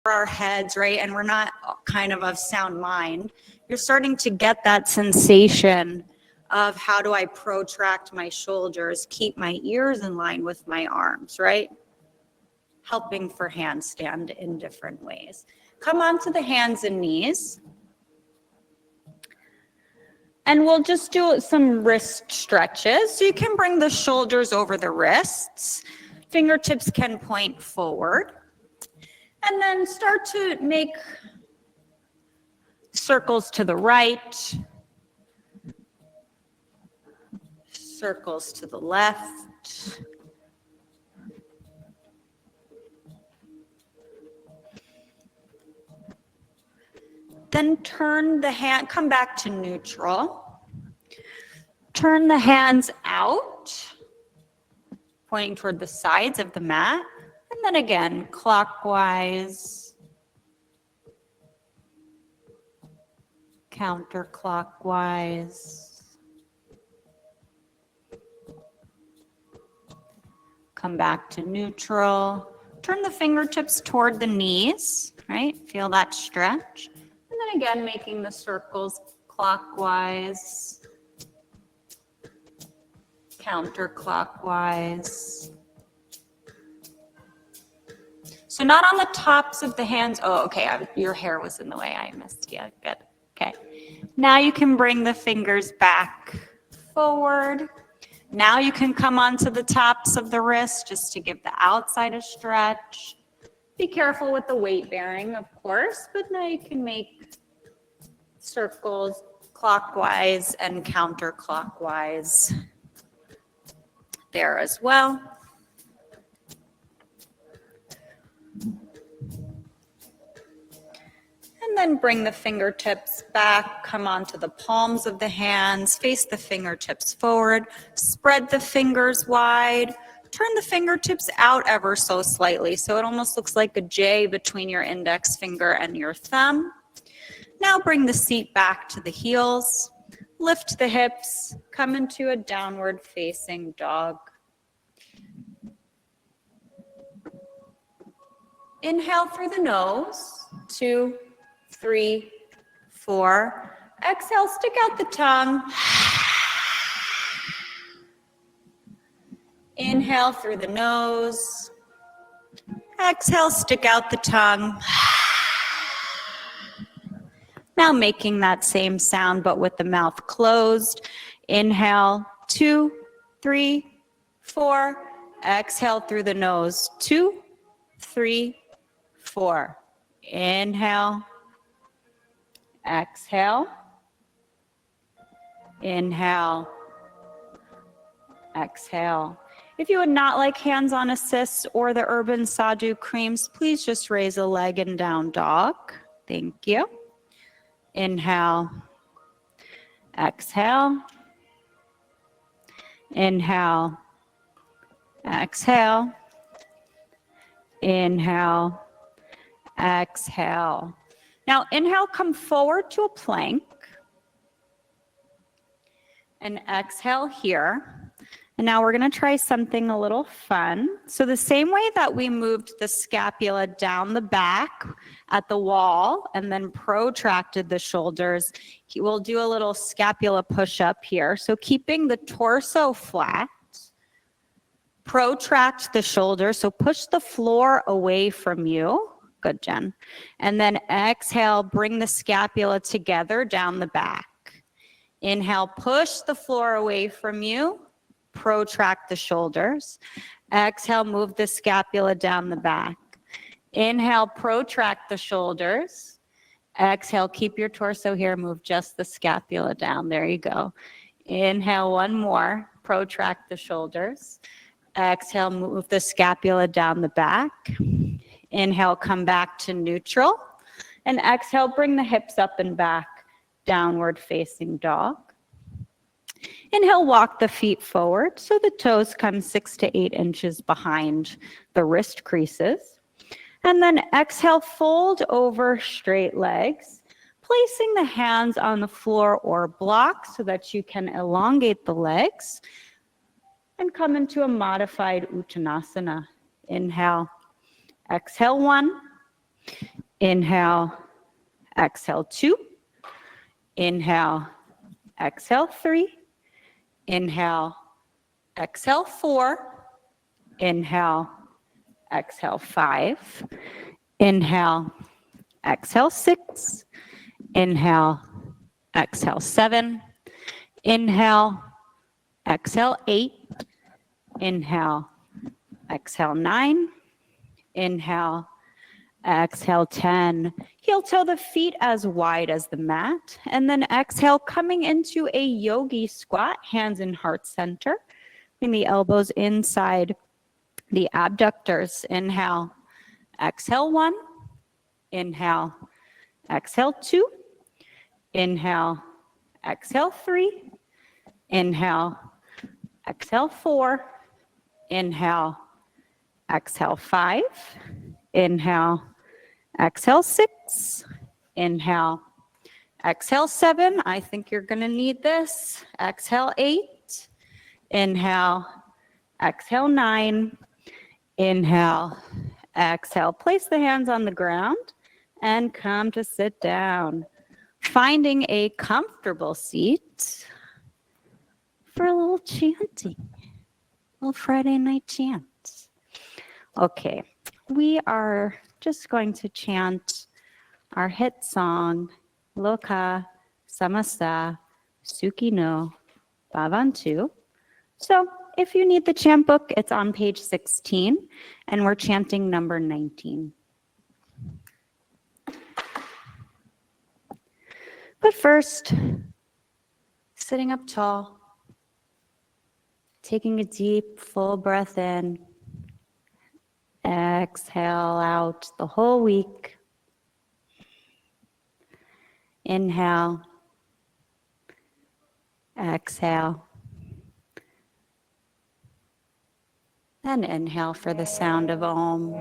our heads, right? And we're not kind of sound mind. You're starting to get that sensation of how do I protract my shoulders, keep my ears in line with my arms, right? Helping for handstand in different ways. Come onto the hands and knees. And we'll just do some wrist stretches. So you can bring the shoulders over the wrists. Fingertips can point forward. And then start to make circles to the right, circles to the left. Then turn the hand, come back to neutral. Turn the hands out, pointing toward the sides of the mat. And then again, clockwise, counterclockwise. Come back to neutral. Turn the fingertips toward the knees, right? Feel that stretch. And then again, making the circles clockwise, counterclockwise. So not on the tops of the hands. Oh, okay, your hair was in the way. I missed you. Good. Okay. Now you can bring the fingers back forward. Now you can come onto the tops of the wrist just to give the outside a stretch. Be careful with the weight bearing, of course, but now you can make circles clockwise and counterclockwise there as well. And then bring the fingertips back, come onto the palms of the hands, face the fingertips forward, spread the fingers wide, turn the fingertips out ever so slightly, so it almost looks like a J between your index finger and your thumb. Now bring the seat back to the heels, lift the hips, come into a downward facing dog. Inhale through the nose, 2, 3, 4. Exhale, stick out the tongue. Inhale through the nose. Exhale, stick out the tongue. Now making that same sound, but with the mouth closed. Inhale, 2, 3, 4. Exhale through the nose, 2, 3, 4. Inhale. Exhale. Inhale. Exhale. If you would not like hands-on assist or the Urban Sadhu creams, please just raise a leg in down dog. Thank you. Inhale. Exhale. Inhale. Exhale. Inhale. Exhale. Now inhale, come forward to a plank. And exhale here. And now we're going to try something a little fun. So the same way that we moved the scapula down the back at the wall and then protracted the shoulders, we'll do a little scapula push-up here. So keeping the torso flat, protract the shoulders. So push the floor away from you. Good, Jen. And then exhale, bring the scapula together down the back. Inhale, push the floor away from you. Protract the shoulders. Exhale, move the scapula down the back. Inhale, protract the shoulders. Exhale, keep your torso here. Move just the scapula down. There you go. Inhale, one more. Protract the shoulders. Exhale, move the scapula down the back. Inhale, come back to neutral. And exhale, bring the hips up and back. Downward facing dog. Inhale, walk the feet forward so the toes come 6 to 8 inches behind the wrist creases. And then exhale, fold over straight legs, placing the hands on the floor or block so that you can elongate the legs and come into a modified Uttanasana. Inhale, exhale 1. Inhale, exhale 2. Inhale, exhale 3. Inhale, exhale 4. Inhale, exhale 5. Inhale, exhale 6. Inhale, exhale 7. Inhale, exhale 8. Inhale, exhale 9. Inhale, exhale 10. Heel toe the feet as wide as the mat. And then exhale, coming into a yogi squat, hands in heart center. Bring the elbows inside the abductors. Inhale, exhale 1. Inhale, exhale 2. Inhale, exhale 3. Inhale, exhale 4. Inhale, exhale 5. Inhale, exhale 6. Inhale, exhale 7. I think you're going to need this. Exhale 8. Inhale, exhale 9. Inhale, exhale. Place the hands on the ground and come to sit down. Finding a comfortable seat for a little chanting, a little Friday night chant. Okay, we are just going to chant our hit song, Loka Samasta Sukhino Bhavantu. So if you need the chant book, it's on page 16, and we're chanting number 19. But first, sitting up tall, taking a deep, full breath in, exhale out the whole week. Inhale, exhale, and inhale for the sound of Om.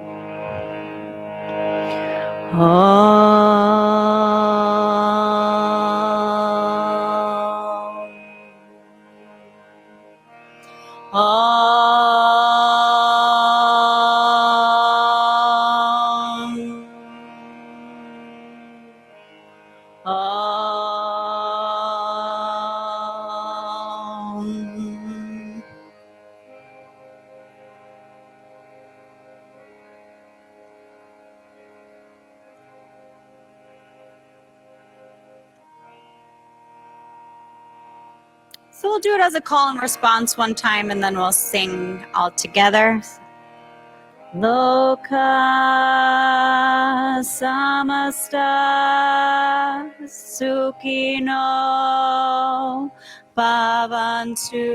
So we'll do it as a call and response one time, and then we'll sing all together. Loka samasta sukhino bhavantu.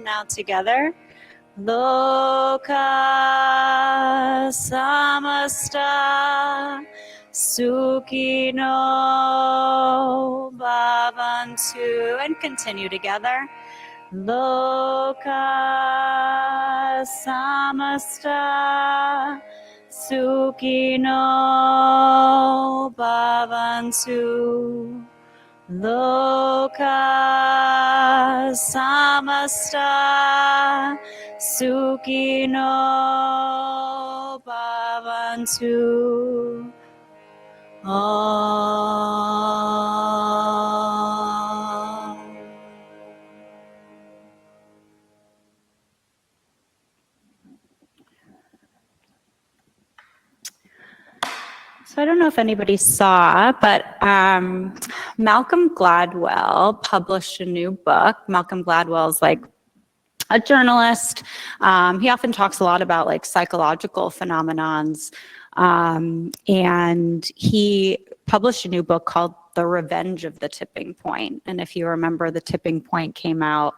Now together. Loka samasta sukhino bhavantu. And continue together. Loka samasta sukhino bhavantu. Loka samasta sukhino bhavantu. So I don't know if anybody saw, but Malcolm Gladwell published a new book. Malcolm Gladwell is like a journalist. He often talks a lot about like psychological phenomenons. And he published a new book called The Revenge of the Tipping Point. And if you remember, The Tipping Point came out,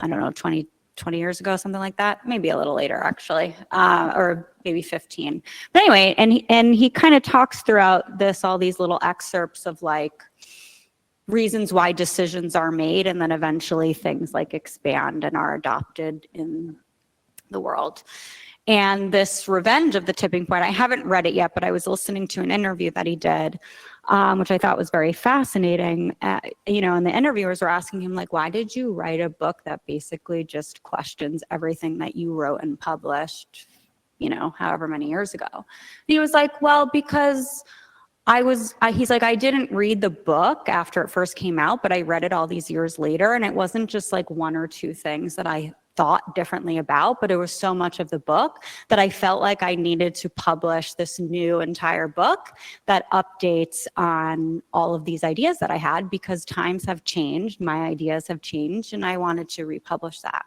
I don't know, 20 years ago, something like that. Maybe a little later, actually, or maybe 15. But anyway, and he kind of talks throughout this, all these little excerpts of like reasons why decisions are made, and then eventually things like expand and are adopted in the world. And this Revenge of the Tipping Point, I haven't read it yet, but I was listening to an interview that he did, which I thought was very fascinating. You know, and the interviewers were asking him, like, why did you write a book that basically just questions everything that you wrote and published, however many years ago. And he was like, well, because he's like, I didn't read the book after it first came out, but I read it all these years later. And it wasn't just like one or two things that I thought differently about, but it was so much of the book that I felt like I needed to publish this new entire book that updates on all of these ideas that I had, because times have changed, my ideas have changed, and I wanted to republish that.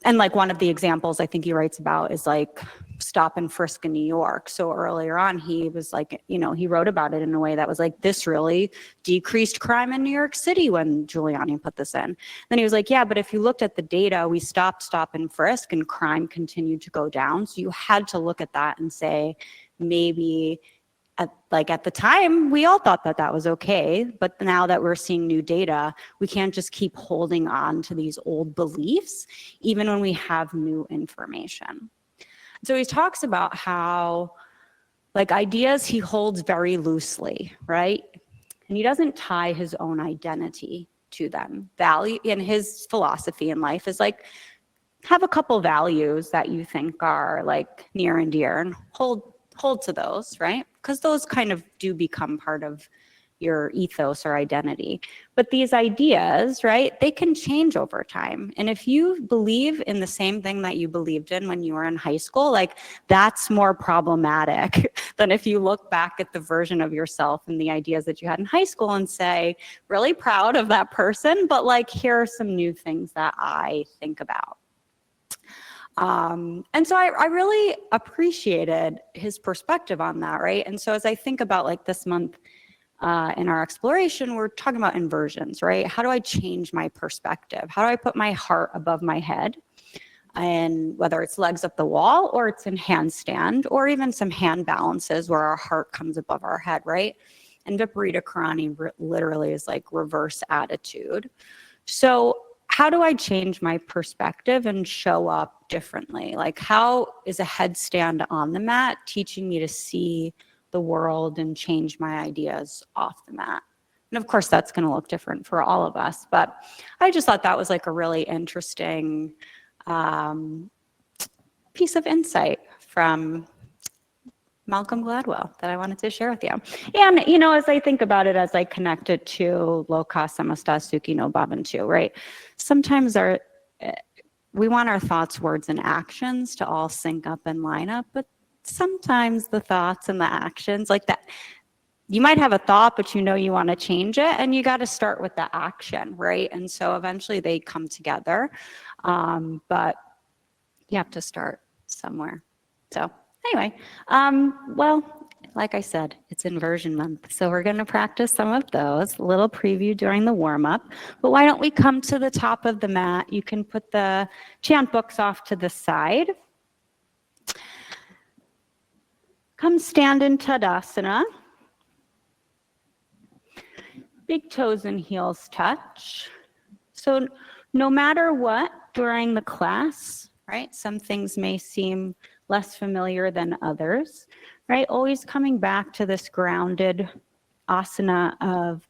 And like one of the examples I think he writes about is like stop and frisk in New York. So earlier on, he was like, he wrote about it in a way that was like, this really decreased crime in New York City when Giuliani put this in. Then he was like, yeah, but if you looked at the data, we stopped stop and frisk and crime continued to go down. So you had to look at that and say, maybe at the time, we all thought that that was okay, but now that we're seeing new data, we can't just keep holding on to these old beliefs, even when we have new information. So he talks about how, like, ideas he holds very loosely, right? And he doesn't tie his own identity to them. Value in his philosophy in life is like, have a couple values that you think are like near and dear and hold to those, right? Because those kind of do become part of your ethos or identity. But these ideas, right, they can change over time. And if you believe in the same thing that you believed in when you were in high school, like that's more problematic than if you look back at the version of yourself and the ideas that you had in high school and say, really proud of that person, but like, here are some new things that I think about. And so I really appreciated his perspective on that, right? And so as I think about like this month in our exploration, we're talking about inversions, right? How do I change my perspective? How do I put my heart above my head? And whether it's legs up the wall or it's in handstand or even some hand balances where our heart comes above our head, right? And Viparita Karani literally is like reverse attitude. So how do I change my perspective and show up differently? Like, how is a headstand on the mat teaching me to see the world and change my ideas off the mat? And of course, that's going to look different for all of us. But I just thought that was like a really interesting piece of insight from Malcolm Gladwell that I wanted to share with you. And, as I think about it, as I connect it to Loka Samasta Sukhi no Bhavantu, right? Sometimes we want our thoughts, words, and actions to all sync up and line up, but sometimes the thoughts and the actions like that, you might have a thought, but you want to change it, and you got to start with the action, right? And so eventually they come together, but you have to start somewhere. So anyway, well, like I said, it's inversion month, so we're going to practice some of those, a little preview during the warm-up. But why don't we come to the top of the mat? You can put the chant books off to the side. Come stand in Tadasana. Big toes and heels touch. So no matter what during the class, right? Some things may seem less familiar than others, right? Always coming back to this grounded asana of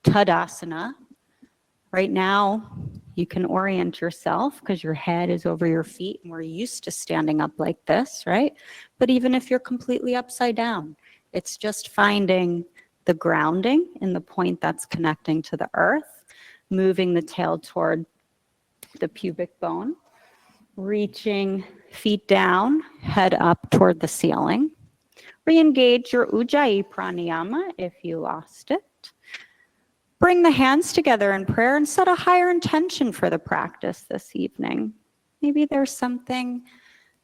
Tadasana. Right now, you can orient yourself because your head is over your feet and we're used to standing up like this, right? But even if you're completely upside down, it's just finding the grounding in the point that's connecting to the earth, moving the tail toward the pubic bone, reaching feet down, head up toward the ceiling. Re-engage your Ujjayi pranayama if you lost it. Bring the hands together in prayer and set a higher intention for the practice this evening. Maybe there's something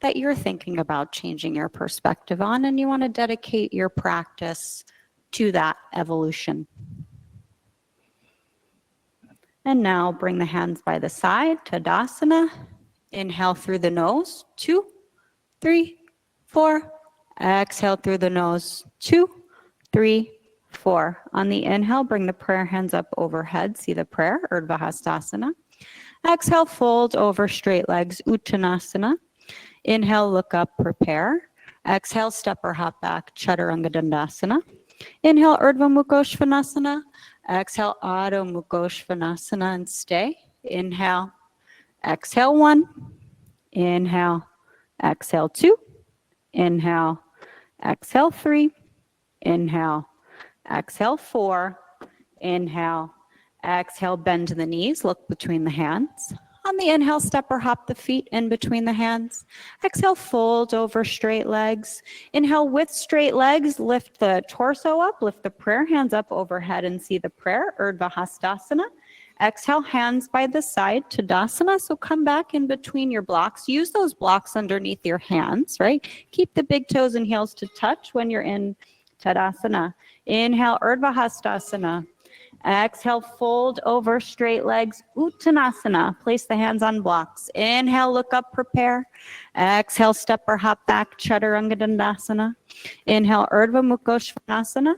that you're thinking about changing your perspective on and you want to dedicate your practice to that evolution. And now bring the hands by the side, Tadasana. Inhale through the nose, 2, 3, 4. Exhale through the nose, 2, 3, 4. On the inhale, bring the prayer hands up overhead. See the prayer, Urdhva Hastasana. Exhale, fold over straight legs, Uttanasana. Inhale, look up, prepare. Exhale, step or hop back, Chaturanga Dandasana. Inhale, Urdhva Mukha Svanasana. Exhale, Adho Mukha and stay. Inhale. Exhale, 1. Inhale. exhale 2, inhale, exhale 3, inhale, exhale 4, inhale, exhale, bend the knees, look between the hands. On the inhale, step or hop the feet in between the hands. Exhale, fold over straight legs. Inhale, with straight legs, lift the torso up, lift the prayer hands up overhead and see the prayer, Urdhva Hastasana. Exhale, hands by the side, Tadasana. So come back in between your blocks. Use those blocks underneath your hands, right? Keep the big toes and heels to touch when you're in Tadasana. Inhale, Urdhva Hastasana. Exhale, fold over straight legs, Uttanasana. Place the hands on blocks. Inhale, look up, prepare. Exhale, step or hop back, Chaturanga Dandasana. Inhale, Urdhva Mukha Svanasana.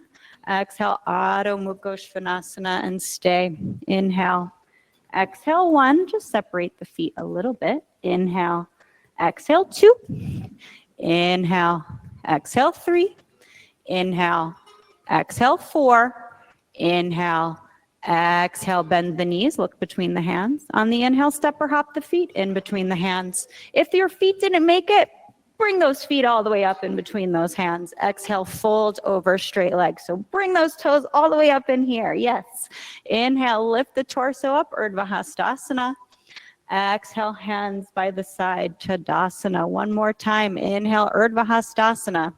Exhale, Adho Mukha Svanasana, and stay. Inhale. Exhale, 1. Just separate the feet a little bit. Inhale. Exhale, 2. Inhale. Exhale, 3. Inhale. Exhale, 4. Inhale, exhale, bend the knees, look between the hands. On the inhale, step or hop the feet in between the hands. If your feet didn't make it, bring those feet all the way up in between those hands. Exhale, fold over straight legs. So bring those toes all the way up in here. Yes. Inhale, lift the torso up, Urdhva Hastasana. Exhale, hands by the side, Tadasana. One more time. Inhale, Urdhva Hastasana.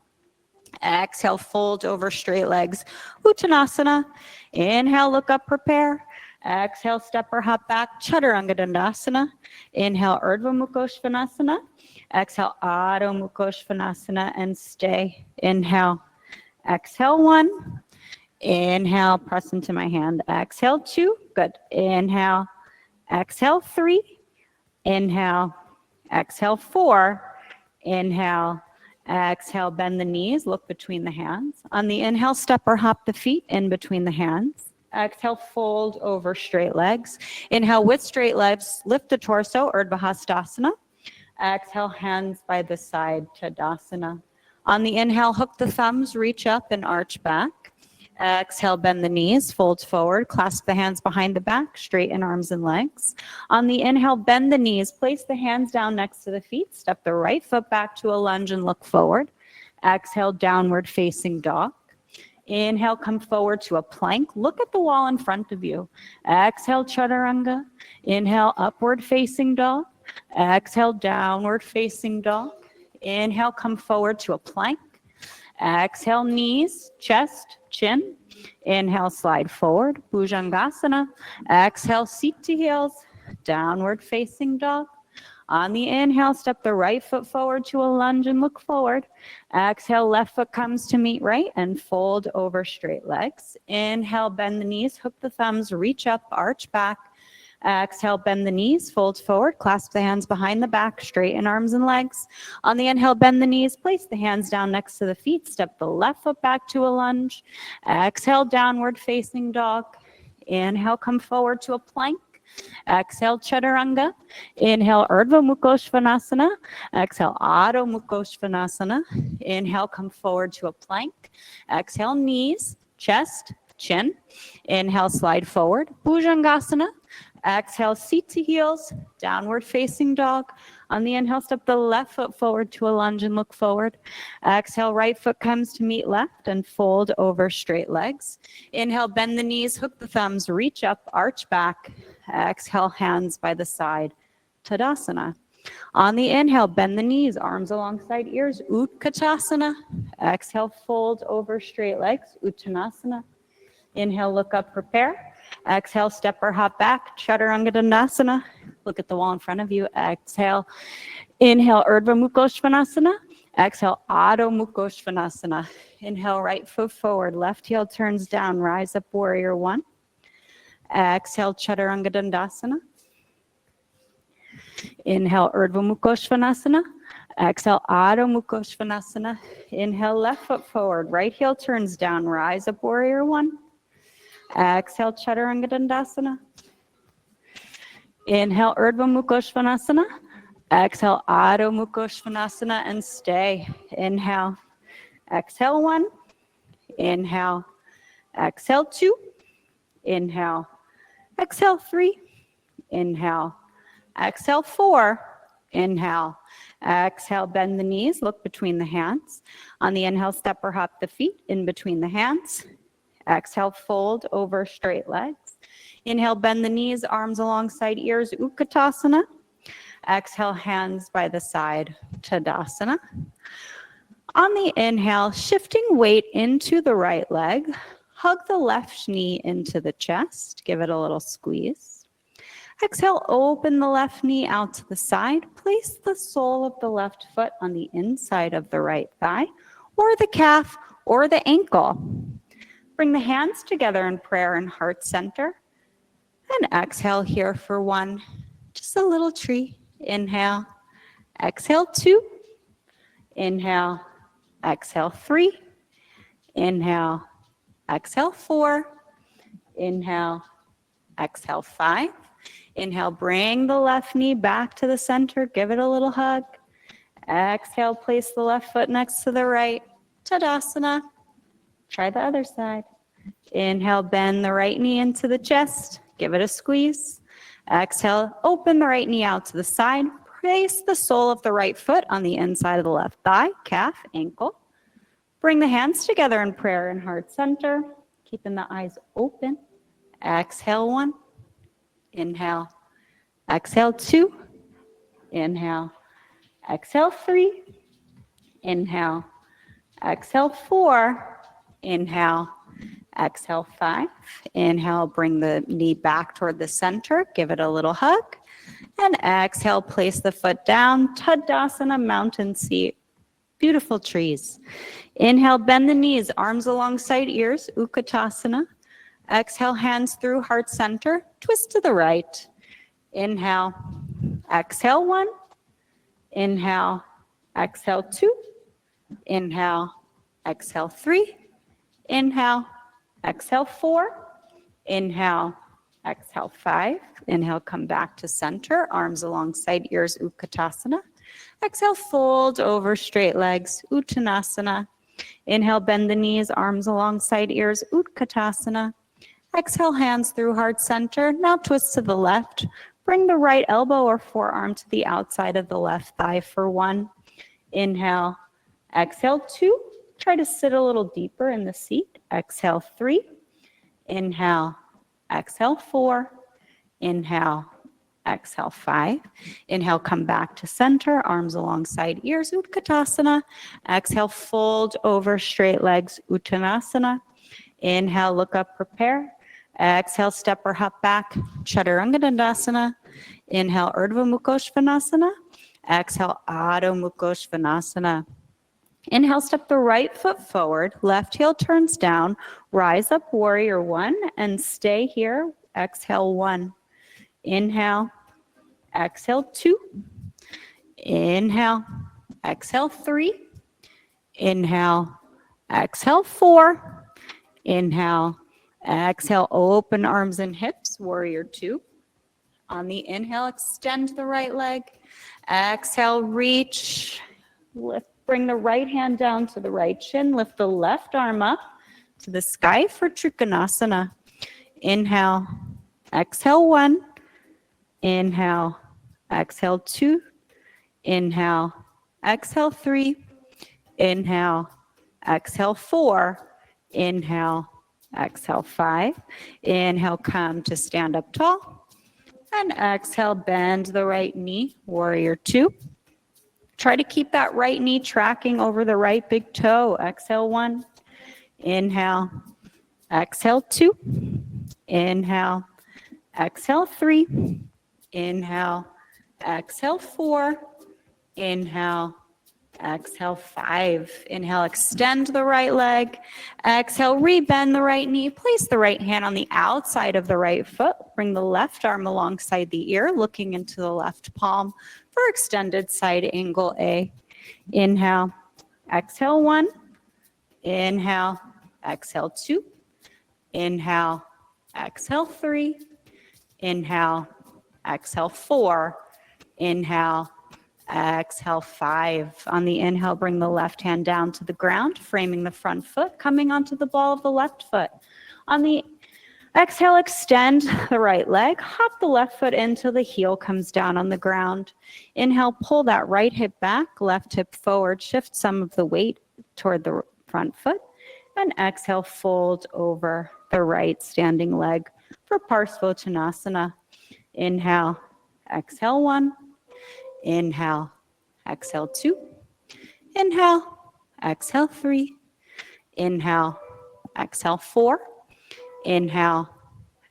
Exhale, fold over straight legs, Uttanasana. Inhale, look up, prepare. Exhale, step or hop back, Chaturanga Dandasana. Inhale, Urdhva Mukha Svanasana. Exhale, Adho Mukha Svanasana, and stay. Inhale. Exhale, 1. Inhale, press into my hand. Exhale, 2. Good. Inhale. Exhale, 3. Inhale. Exhale, 4. Inhale. Exhale, bend the knees, look between the hands. On the inhale, step or hop the feet in between the hands. Exhale, fold over straight legs. Inhale, with straight legs, lift the torso, Urdhva Hastasana. Exhale, hands by the side, Tadasana. On the inhale, hook the thumbs, reach up and arch back. Exhale, bend the knees, fold forward, clasp the hands behind the back, straighten arms and legs. On the inhale, bend the knees, place the hands down next to the feet, step the right foot back to a lunge and look forward. Exhale, downward facing dog. Inhale, come forward to a plank. Look at the wall in front of you. Exhale, Chaturanga. Inhale, upward facing dog. Exhale, downward facing dog. Inhale, come forward to a plank. Exhale, knees, chest, chin. Inhale, slide forward, Bhujangasana. Exhale, seat to heels, downward facing dog. On the inhale, step the right foot forward to a lunge and look forward. Exhale, left foot comes to meet right and fold over straight legs. Inhale, bend the knees, hook the thumbs, reach up, arch back. Exhale, bend the knees, fold forward, clasp the hands behind the back, straighten arms and legs. On the inhale, bend the knees, place the hands down next to the feet, step the left foot back to a lunge. Exhale, downward facing dog. Inhale, come forward to a plank. Exhale, Chaturanga. Inhale, Urdhva Mukha Svanasana. Exhale, Adho Mukha Svanasana. Inhale, come forward to a plank. Exhale, knees, chest, chin. Inhale, slide forward, Bhujangasana. Exhale, seat to heels, downward facing dog. On the inhale, step the left foot forward to a lunge and look forward. Exhale, right foot comes to meet left and fold over straight legs. Inhale, bend the knees, hook the thumbs, reach up, arch back. Exhale, hands by the side, Tadasana. On the inhale, bend the knees, arms alongside ears, Utkatasana. Exhale, fold over straight legs, Uttanasana. Inhale, look up, prepare. Exhale, step or hop back, Chaturanga Dandasana. Look at the wall in front of you. Exhale. Inhale, Urdhva Mukha Svanasana. Exhale, Adho Mukha Svanasana. Inhale, right foot forward, left heel turns down, rise up, warrior 1. Exhale, Chaturanga Dandasana. Inhale, Urdhva Mukha Svanasana. Exhale, Adho Mukha Svanasana. Inhale, left foot forward, right heel turns down, rise up, warrior 1. Exhale, Chaturanga Dandasana. Inhale, Urdhva Mukha Svanasana. Exhale, Adho Mukha Svanasana, and stay. Inhale. Exhale, 1. Inhale. Exhale, 2. Inhale. Exhale, 3. Inhale. Exhale, 4. Inhale. Exhale, bend the knees, look between the hands. On the inhale, step or hop the feet in between the hands. Exhale, fold over straight legs. Inhale, bend the knees, arms alongside ears, Utkatasana. Exhale, hands by the side, Tadasana. On the inhale, shifting weight into the right leg. Hug the left knee into the chest. Give it a little squeeze. Exhale, open the left knee out to the side. Place the sole of the left foot on the inside of the right thigh, or the calf, or the ankle. Bring the hands together in prayer and heart center. And exhale here for one. Just a little tree. Inhale. Exhale, 2. Inhale. Exhale, 3. Inhale. Exhale, 4. Inhale. Exhale, 5. Inhale, bring the left knee back to the center. Give it a little hug. Exhale, place the left foot next to the right. Tadasana. Try the other side. Inhale, bend the right knee into the chest. Give it a squeeze. Exhale, open the right knee out to the side. Place the sole of the right foot on the inside of the left thigh, calf, ankle. Bring the hands together in prayer and heart center. Keeping the eyes open. Exhale, 1. Inhale. Exhale, 2. Inhale. Exhale, 3. Inhale. Exhale, 4. Inhale. Exhale, 5. Inhale, bring the knee back toward the center. Give it a little hug. And exhale, place the foot down. Tadasana, mountain seat. Beautiful trees. Inhale, bend the knees, arms alongside ears, Utkatasana. Exhale, hands through heart center. Twist to the right. Inhale. Exhale, 1. Inhale. Exhale, 2. Inhale. Exhale, 3. Inhale. Exhale, 4. Inhale. Exhale, 5. Inhale, come back to center. Arms alongside ears, Utkatasana. Exhale, fold over straight legs, Uttanasana. Inhale, bend the knees, arms alongside ears, Utkatasana. Exhale, hands through heart center. Now twist to the left. Bring the right elbow or forearm to the outside of the left thigh for 1. Inhale. Exhale, 2. Try to sit a little deeper in the seat. Exhale, 3. Inhale. Exhale, 4. Inhale. Exhale, 5. Inhale, come back to center, arms alongside ears, Utkatasana. Exhale, fold over straight legs, Uttanasana. Inhale, look up, prepare. Exhale, step or hop back, Chaturanga Dandasana. Inhale, Urdhva Mukha Svanasana. Exhale, Adho Mukha Svanasana. Inhale, step the right foot forward, left heel turns down, rise up, warrior 1, and stay here. Exhale, 1. Inhale, exhale, 2. Inhale, exhale, 3. Inhale, exhale, 4. Inhale, exhale, open arms and hips, warrior 2. On the inhale, extend the right leg. Exhale, reach, lift, bring the right hand down to the right shin, lift the left arm up to the sky for Trikonasana. Inhale, exhale, 1. Inhale, exhale, 2. Inhale, exhale, 3. Inhale, exhale, 4. Inhale, exhale, 5. Inhale, come to stand up tall. And exhale, bend the right knee, warrior 2. Try to keep that right knee tracking over the right big toe. Exhale, 1. Inhale, exhale, 2. Inhale, exhale, 3. Inhale, exhale, 4. Inhale, exhale, 5. Inhale, extend the right leg. Exhale, rebend the right knee. Place the right hand on the outside of the right foot. Bring the left arm alongside the ear, looking into the left palm for extended side angle A. Inhale, exhale, 1. Inhale, exhale, 2. Inhale, exhale, 3. Inhale, exhale, 4. Inhale, exhale, 5. On the inhale, bring the left hand down to the ground, framing the front foot, coming onto the ball of the left foot. On the Exhale, extend the right leg, hop the left foot into the heel, comes down on the ground. Inhale, pull that right hip back, left hip forward, shift some of the weight toward the front foot, and exhale, fold over the right standing leg for Parsvottanasana. Inhale, exhale 1, inhale, exhale 2, inhale, exhale 3, inhale, exhale 4, inhale,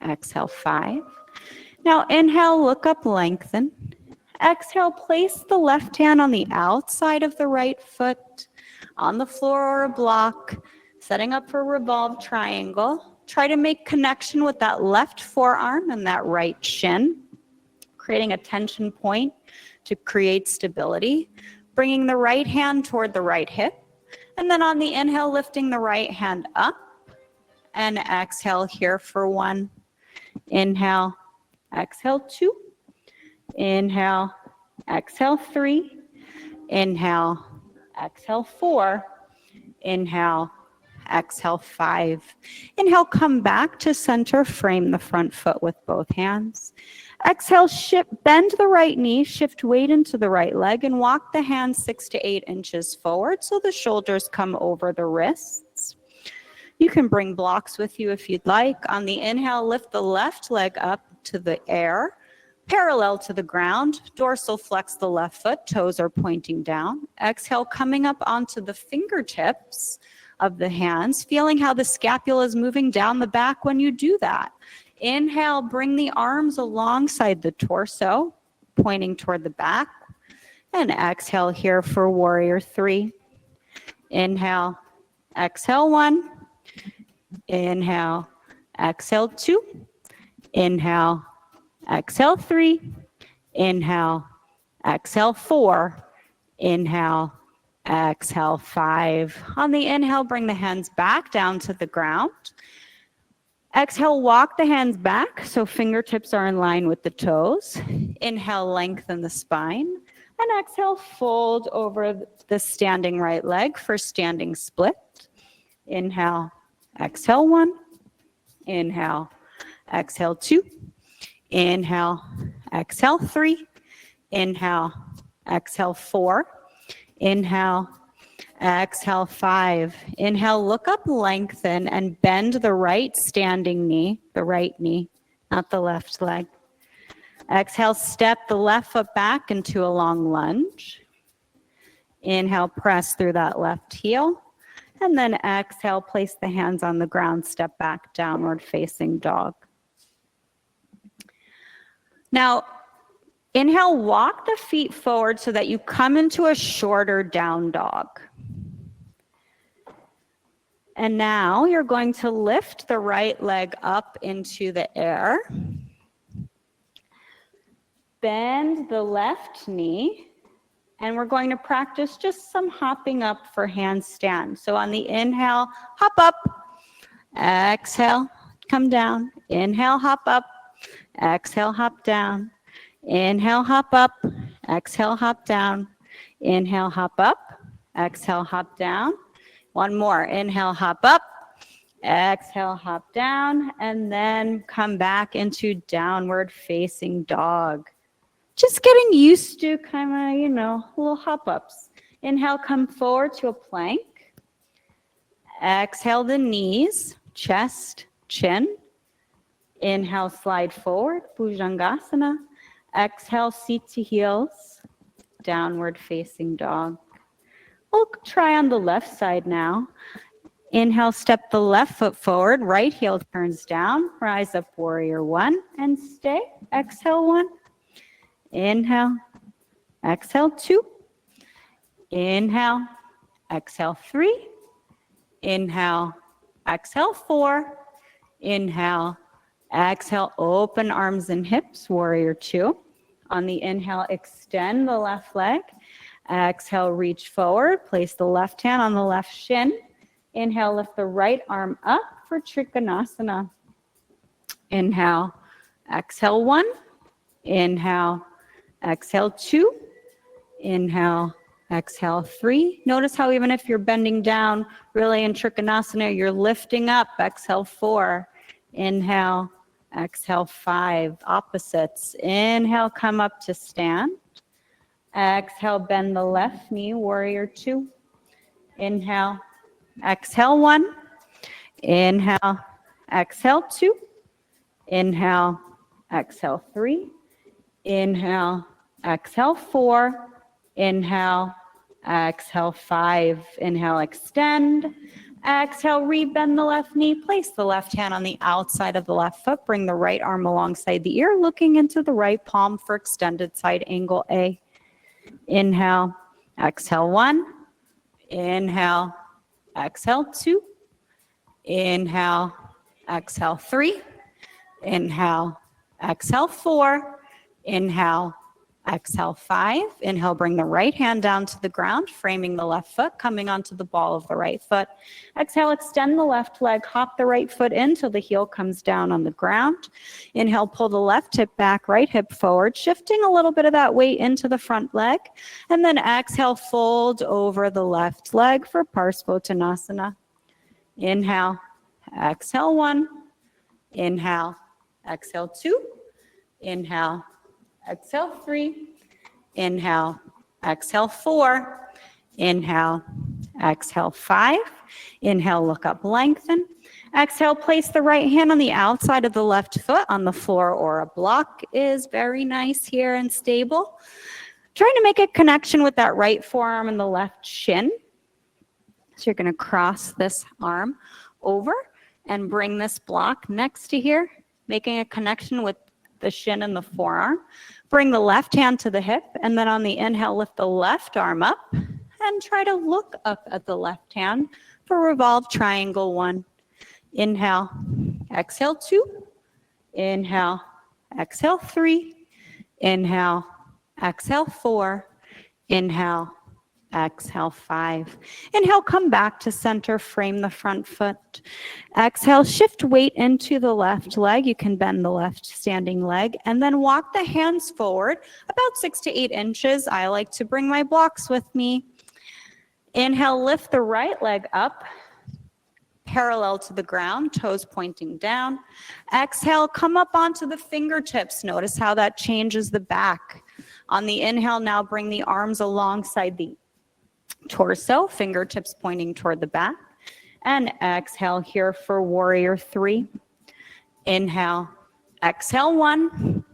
exhale 5. Now inhale, look up, lengthen. Exhale, place the left hand on the outside of the right foot on the floor or a block, setting up for revolved triangle. Try to make connection with that left forearm and that right shin, creating a tension point to create stability. Bringing the right hand toward the right hip. And then on the inhale, lifting the right hand up. And exhale here for 1. Inhale, exhale 2. Inhale, exhale 3. Inhale, exhale 4. Inhale, exhale 5. Inhale, come back to center, frame the front foot with both hands. Exhale, bend the right knee, shift weight into the right leg, and walk the hands 6 to 8 inches forward so the shoulders come over the wrists. You can bring blocks with you if you'd like. On the inhale, lift the left leg up to the air, parallel to the ground. Dorsal flex the left foot, toes are pointing down. Exhale, coming up onto the fingertips of the hands, feeling how the scapula is moving down the back when you do that. Inhale, bring the arms alongside the torso, pointing toward the back. And exhale here for warrior 3. Inhale, exhale 1. Inhale, exhale 2. Inhale, exhale 3. Inhale, exhale 4. Inhale, exhale 5. On the inhale, bring the hands back down to the ground. Exhale, walk the hands back so fingertips are in line with the toes. Inhale, lengthen the spine. And exhale, fold over the standing right leg for standing split. Inhale, exhale 1. Inhale, exhale 2. Inhale, exhale 3. Inhale, exhale 4. Inhale, exhale 5. Inhale, look up, lengthen, and bend the right standing knee, the right knee, not the left leg. Exhale, step the left foot back into a long lunge. Inhale, press through that left heel. And then exhale, place the hands on the ground, step back, downward facing dog. Now, inhale, walk the feet forward so that you come into a shorter down dog. And now you're going to lift the right leg up into the air. Bend the left knee. And we're going to practice just some hopping up for handstand. So on the inhale, hop up. Exhale, come down. Inhale, hop up. Exhale, hop down. Inhale, hop up. Exhale, hop down. Inhale, hop up. Exhale, hop down. One more. Inhale, hop up. Exhale, hop down. And then come back into downward facing dog. Just getting used to kind of, little hop ups. Inhale, come forward to a plank. Exhale the knees, chest, chin. Inhale, slide forward, Bhujangasana. Exhale, seat to heels, downward facing dog. We'll try on the left side now. Inhale, step the left foot forward, right heel turns down, rise up, warrior 1, and stay. Exhale 1. Inhale, exhale 2. Inhale, exhale 3. Inhale, exhale 4. Inhale, exhale, open arms and hips, warrior 2. On the inhale, extend the left leg. Exhale, reach forward, place the left hand on the left shin. Inhale, lift the right arm up for Trikonasana. Inhale, exhale 1. Inhale, exhale 2. Inhale, exhale 3. Notice how even if you're bending down, really in Trikonasana, you're lifting up. Exhale 4. Inhale, exhale, 5. Opposites. Inhale, come up to stand. Exhale, bend the left knee, warrior 2. Inhale, exhale, 1. Inhale, exhale, 2. Inhale, exhale, 3. Inhale, exhale, 4. Inhale, exhale, 5. Inhale, extend. Exhale, rebend the left knee. Place the left hand on the outside of the left foot. Bring the right arm alongside the ear, looking into the right palm for extended side angle A. Inhale, exhale, 1. Inhale, exhale, 2. Inhale, exhale, 3. Inhale, exhale, 4. Inhale, exhale, 5. Inhale, bring the right hand down to the ground, framing the left foot, coming onto the ball of the right foot. Exhale, extend the left leg, hop the right foot in till the heel comes down on the ground. Inhale, pull the left hip back, right hip forward, shifting a little bit of that weight into the front leg. And then exhale, fold over the left leg for Parsvottanasana. Inhale, exhale, 1. Inhale, exhale, 2. Inhale, exhale, 3. Inhale, exhale, 4. Inhale, exhale, 5. Inhale, look up, lengthen. Exhale, place the right hand on the outside of the left foot on the floor or a block is very nice here and stable. Trying to make a connection with that right forearm and the left shin. So you're going to cross this arm over and bring this block next to here, making a connection with the shin and the forearm. Bring the left hand to the hip, and then on the inhale, lift the left arm up and try to look up at the left hand for revolve triangle 1. Inhale, exhale, 2. Inhale, exhale, 3. Inhale, exhale, 4. Inhale, exhale, 5. Inhale, come back to center, frame the front foot. Exhale, shift weight into the left leg. You can bend the left standing leg and then walk the hands forward about 6 to 8 inches. I like to bring my blocks with me. Inhale, lift the right leg up, parallel to the ground, toes pointing down. Exhale, come up onto the fingertips. Notice how that changes the back. On the inhale, now bring the arms alongside the torso, fingertips pointing toward the back. And exhale here for warrior 3. Inhale, exhale, 1.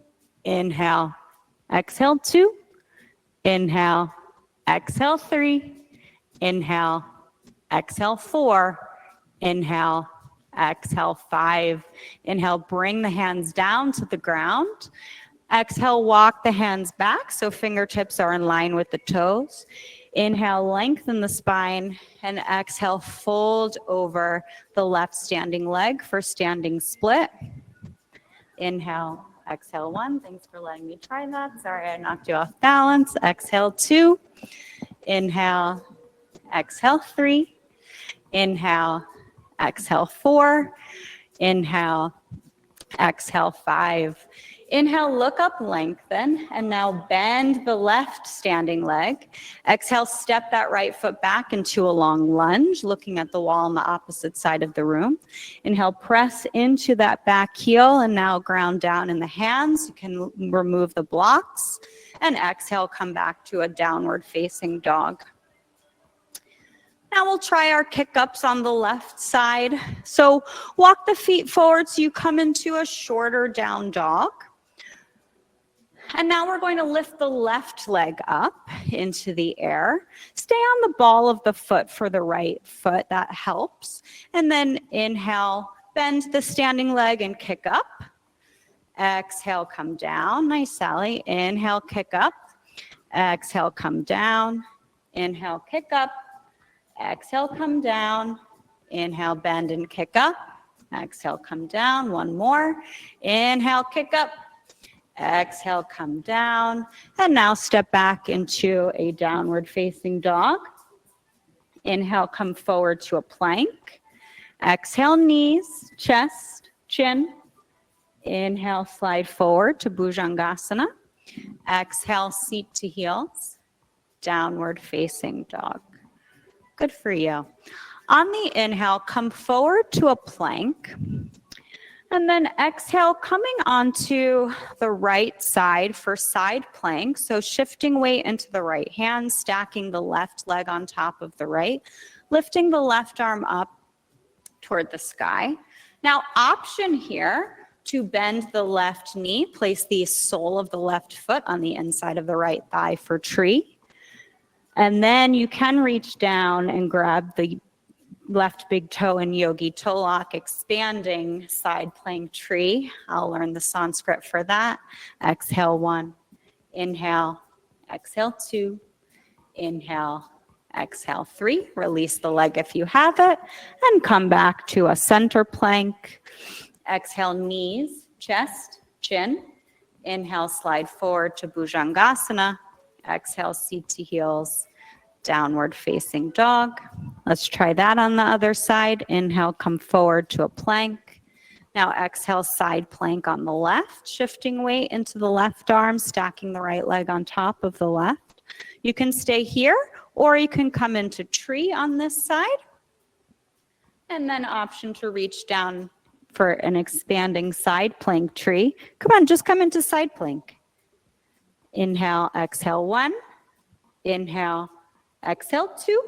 Inhale, exhale, 2. Inhale, exhale, 3. Inhale, exhale, 4. Inhale, exhale, 5. Inhale, bring the hands down to the ground. Exhale, walk the hands back so fingertips are in line with the toes. Inhale, lengthen the spine, and exhale, fold over the left standing leg for standing split. Inhale, exhale, 1. Thanks for letting me try that. Sorry, I knocked you off balance. Exhale, 2. Inhale, exhale, 3. Inhale, exhale, 4. Inhale, exhale, 5. Inhale, look up, lengthen, and now bend the left standing leg. Exhale, step that right foot back into a long lunge, looking at the wall on the opposite side of the room. Inhale, press into that back heel, and now ground down in the hands. You can remove the blocks, and exhale, come back to a downward facing dog. Now we'll try our kick-ups on the left side. So walk the feet forward so you come into a shorter down dog. And now we're going to lift the left leg up into the air. Stay on the ball of the foot for the right foot. That helps. And then inhale, bend the standing leg and kick up. Exhale, come down. Nice, Sally. Inhale, kick up. Exhale, come down. Inhale, kick up. Exhale, come down. Inhale, bend and kick up. Exhale, come down. One more. Inhale, kick up. Exhale, come down. And now step back into a downward facing dog. Inhale, come forward to a plank. Exhale, knees, chest, chin. Inhale, slide forward to Bhujangasana. Exhale, seat to heels. Downward facing dog. Good for you. On the inhale, come forward to a plank. And then exhale, coming onto the right side for side plank. So shifting weight into the right hand, stacking the left leg on top of the right, lifting the left arm up toward the sky. Now, option here to bend the left knee, place the sole of the left foot on the inside of the right thigh for tree. And then you can reach down and grab the left big toe in yogi toe lock, expanding side plank tree. I'll learn the Sanskrit for that. Exhale 1, inhale, exhale 2, inhale, exhale 3. Release the leg if you have it, and come back to a center plank. Exhale, knees, chest, chin. Inhale, slide forward to Bhujangasana. Exhale, seat to heels, downward facing dog. Let's try that on the other side. Inhale, come forward to a plank. Now exhale, side plank on the left, shifting weight into the left arm, stacking the right leg on top of the left. You can stay here, or you can come into tree on this side. And then option to reach down for an expanding side plank tree. Come on, just come into side plank. Inhale, exhale 1. Inhale, exhale 2.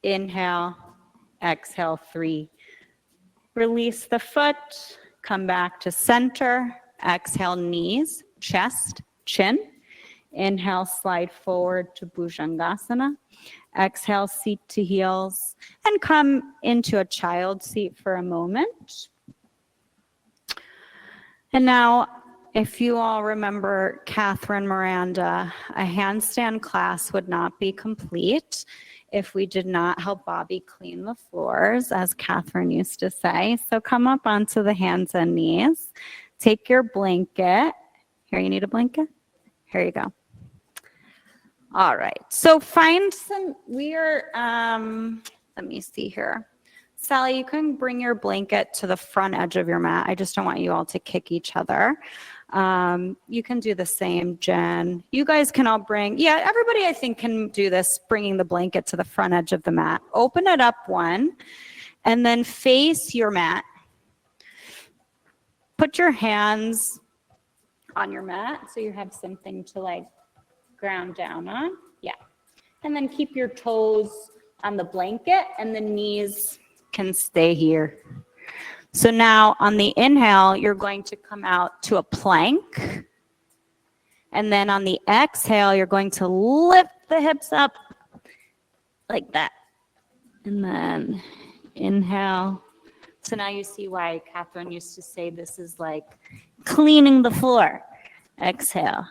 Inhale, exhale 3. Release the foot, come back to center. Exhale, knees, chest, chin. Inhale, slide forward to Bhujangasana. Exhale, seat to heels, and come into a child seat for a moment. And now, if you all remember Catherine Miranda, a handstand class would not be complete if we did not help Bobby clean the floors, as Catherine used to say. So come up onto the hands and knees. Take your blanket. Here, you need a blanket? Here you go. All right. So find some weird, let me see here. Sally, you can bring your blanket to the front edge of your mat. I just don't want you all to kick each other. You can do the same, Jen. You guys can all bring, yeah, everybody I think can do this, bringing the blanket to the front edge of the mat. Open it up 1, and then face your mat. Put your hands on your mat so you have something to like ground down on. Yeah. And then keep your toes on the blanket, and the knees can stay here. So now on the inhale, you're going to come out to a plank. And then on the exhale, you're going to lift the hips up like that. And then inhale. So now you see why Catherine used to say this is like cleaning the floor. Exhale.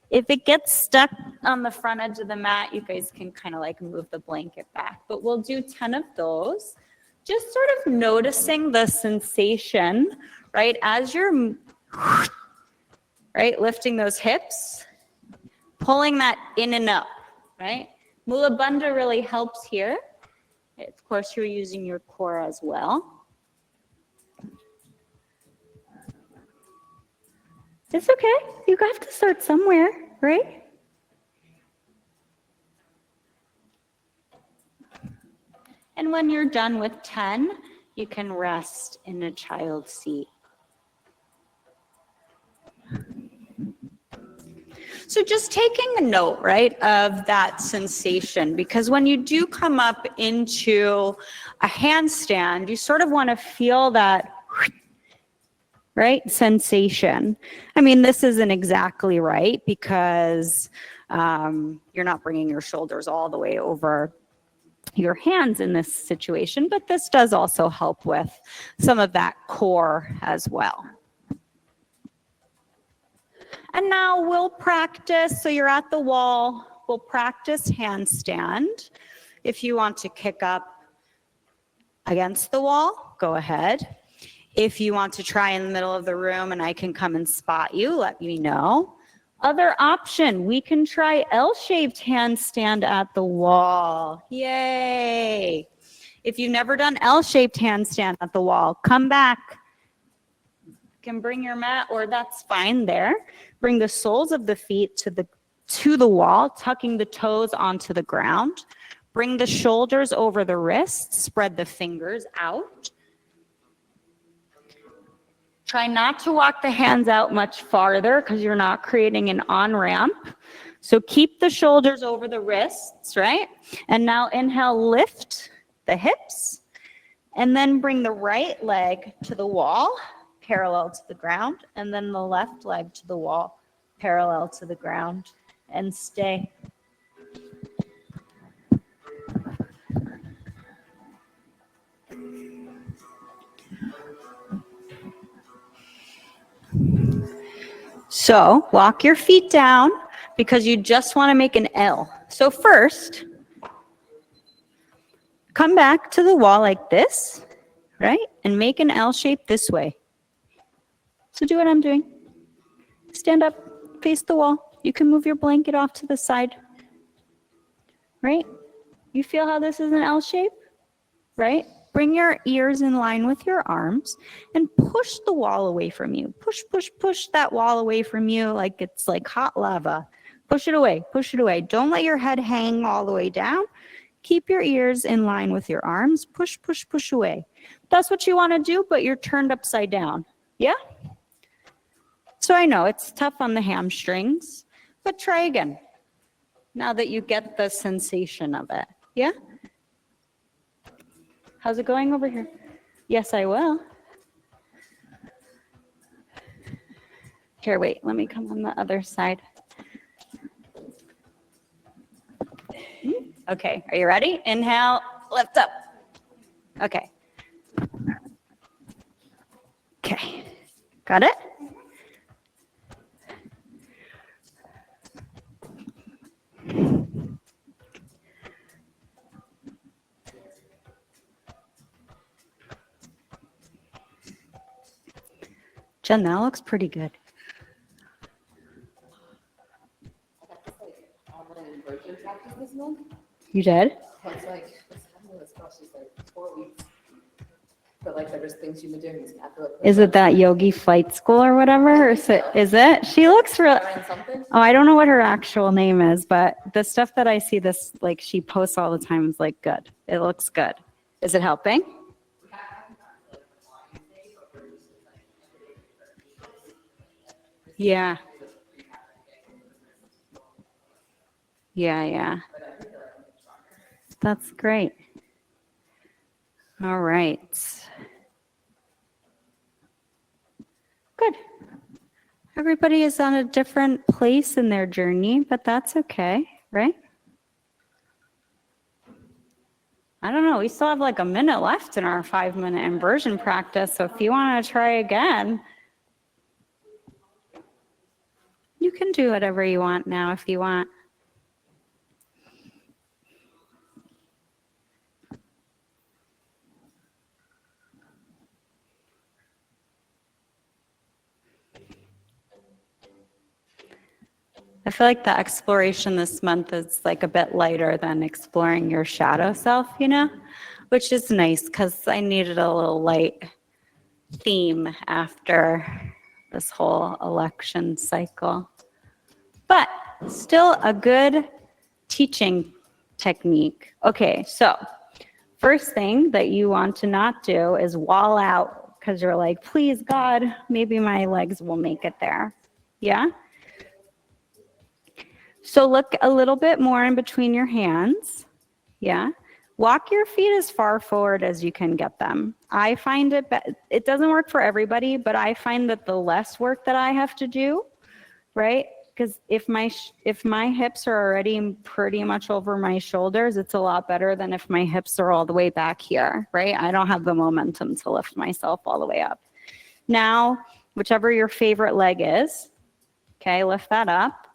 If it gets stuck on the front edge of the mat, you guys can kind of like move the blanket back. But we'll do 10 of those. Just sort of noticing the sensation, right? As you're, right, lifting those hips, pulling that in and up, right? Mula Bandha really helps here. Of course, you're using your core as well. It's okay. You have to start somewhere, right? And when you're done with 10, you can rest in a child seat. So just taking a note, right, of that sensation, because when you do come up into a handstand, you sort of want to feel that, right, sensation. I mean, this isn't exactly right because you're not bringing your shoulders all the way over your hands in this situation, but this does also help with some of that core as well. And now we'll practice, so you're at the wall, we'll practice handstand. If you want to kick up against the wall, go ahead. If you want to try in the middle of the room and I can come and spot you, let me know. Other option, we can try L-shaped handstand at the wall. Yay! If you've never done L-shaped handstand at the wall, come back. You can bring your mat, or that's fine there. Bring the soles of the feet to the wall, tucking the toes onto the ground. Bring the shoulders over the wrists, spread the fingers out. Try not to walk the hands out much farther because you're not creating an on-ramp. So keep the shoulders over the wrists, right? And now inhale, lift the hips, and then bring the right leg to the wall, parallel to the ground, and then the left leg to the wall, parallel to the ground, and stay. So walk your feet down because you just want to make an L. So first, come back to the wall like this, right? And make an L shape this way. So do what I'm doing. Stand up, face the wall. You can move your blanket off to the side, right? You feel how this is an L shape, right? Bring your ears in line with your arms and push the wall away from you. Push, push, push that wall away from you like it's like hot lava. Push it away, push it away. Don't let your head hang all the way down. Keep your ears in line with your arms. Push, push, push away. That's what you want to do, but you're turned upside down. Yeah? So I know it's tough on the hamstrings, but try again. Now that you get the sensation of it. Yeah? How's it going over here? Yes, I will. Here, wait, let me come on the other side. Okay, are you ready? Inhale, lift up. Okay. Okay, got it? Jen, that looks pretty good. You did? It's like, she's like 4 weeks. But like, there was things you've been doing. Is it that yogi flight school or whatever? Or is it? She looks real. Oh, I don't know what her actual name is, but the stuff that I see this, like she posts all the time is like good. It looks good. Is it helping? Yeah. Yeah. That's great. All right. Good. Everybody is on a different place in their journey, but that's okay, right? I don't know. We still have like a minute left in our 5-minute inversion practice. So if you want to try again, you can do whatever you want now if you want. I feel like the exploration this month is like a bit lighter than exploring your shadow self, which is nice because I needed a little light theme after this whole election cycle. But still a good teaching technique. Okay, so first thing that you want to not do is wall out because you're like, please God, maybe my legs will make it there. Yeah? So look a little bit more in between your hands. Yeah. Walk your feet as far forward as you can get them. I find it doesn't work for everybody, but I find that the less work that I have to do, right? Because if my hips are already pretty much over my shoulders, it's a lot better than if my hips are all the way back here, right? I don't have the momentum to lift myself all the way up. Now, whichever your favorite leg is, okay, lift that up.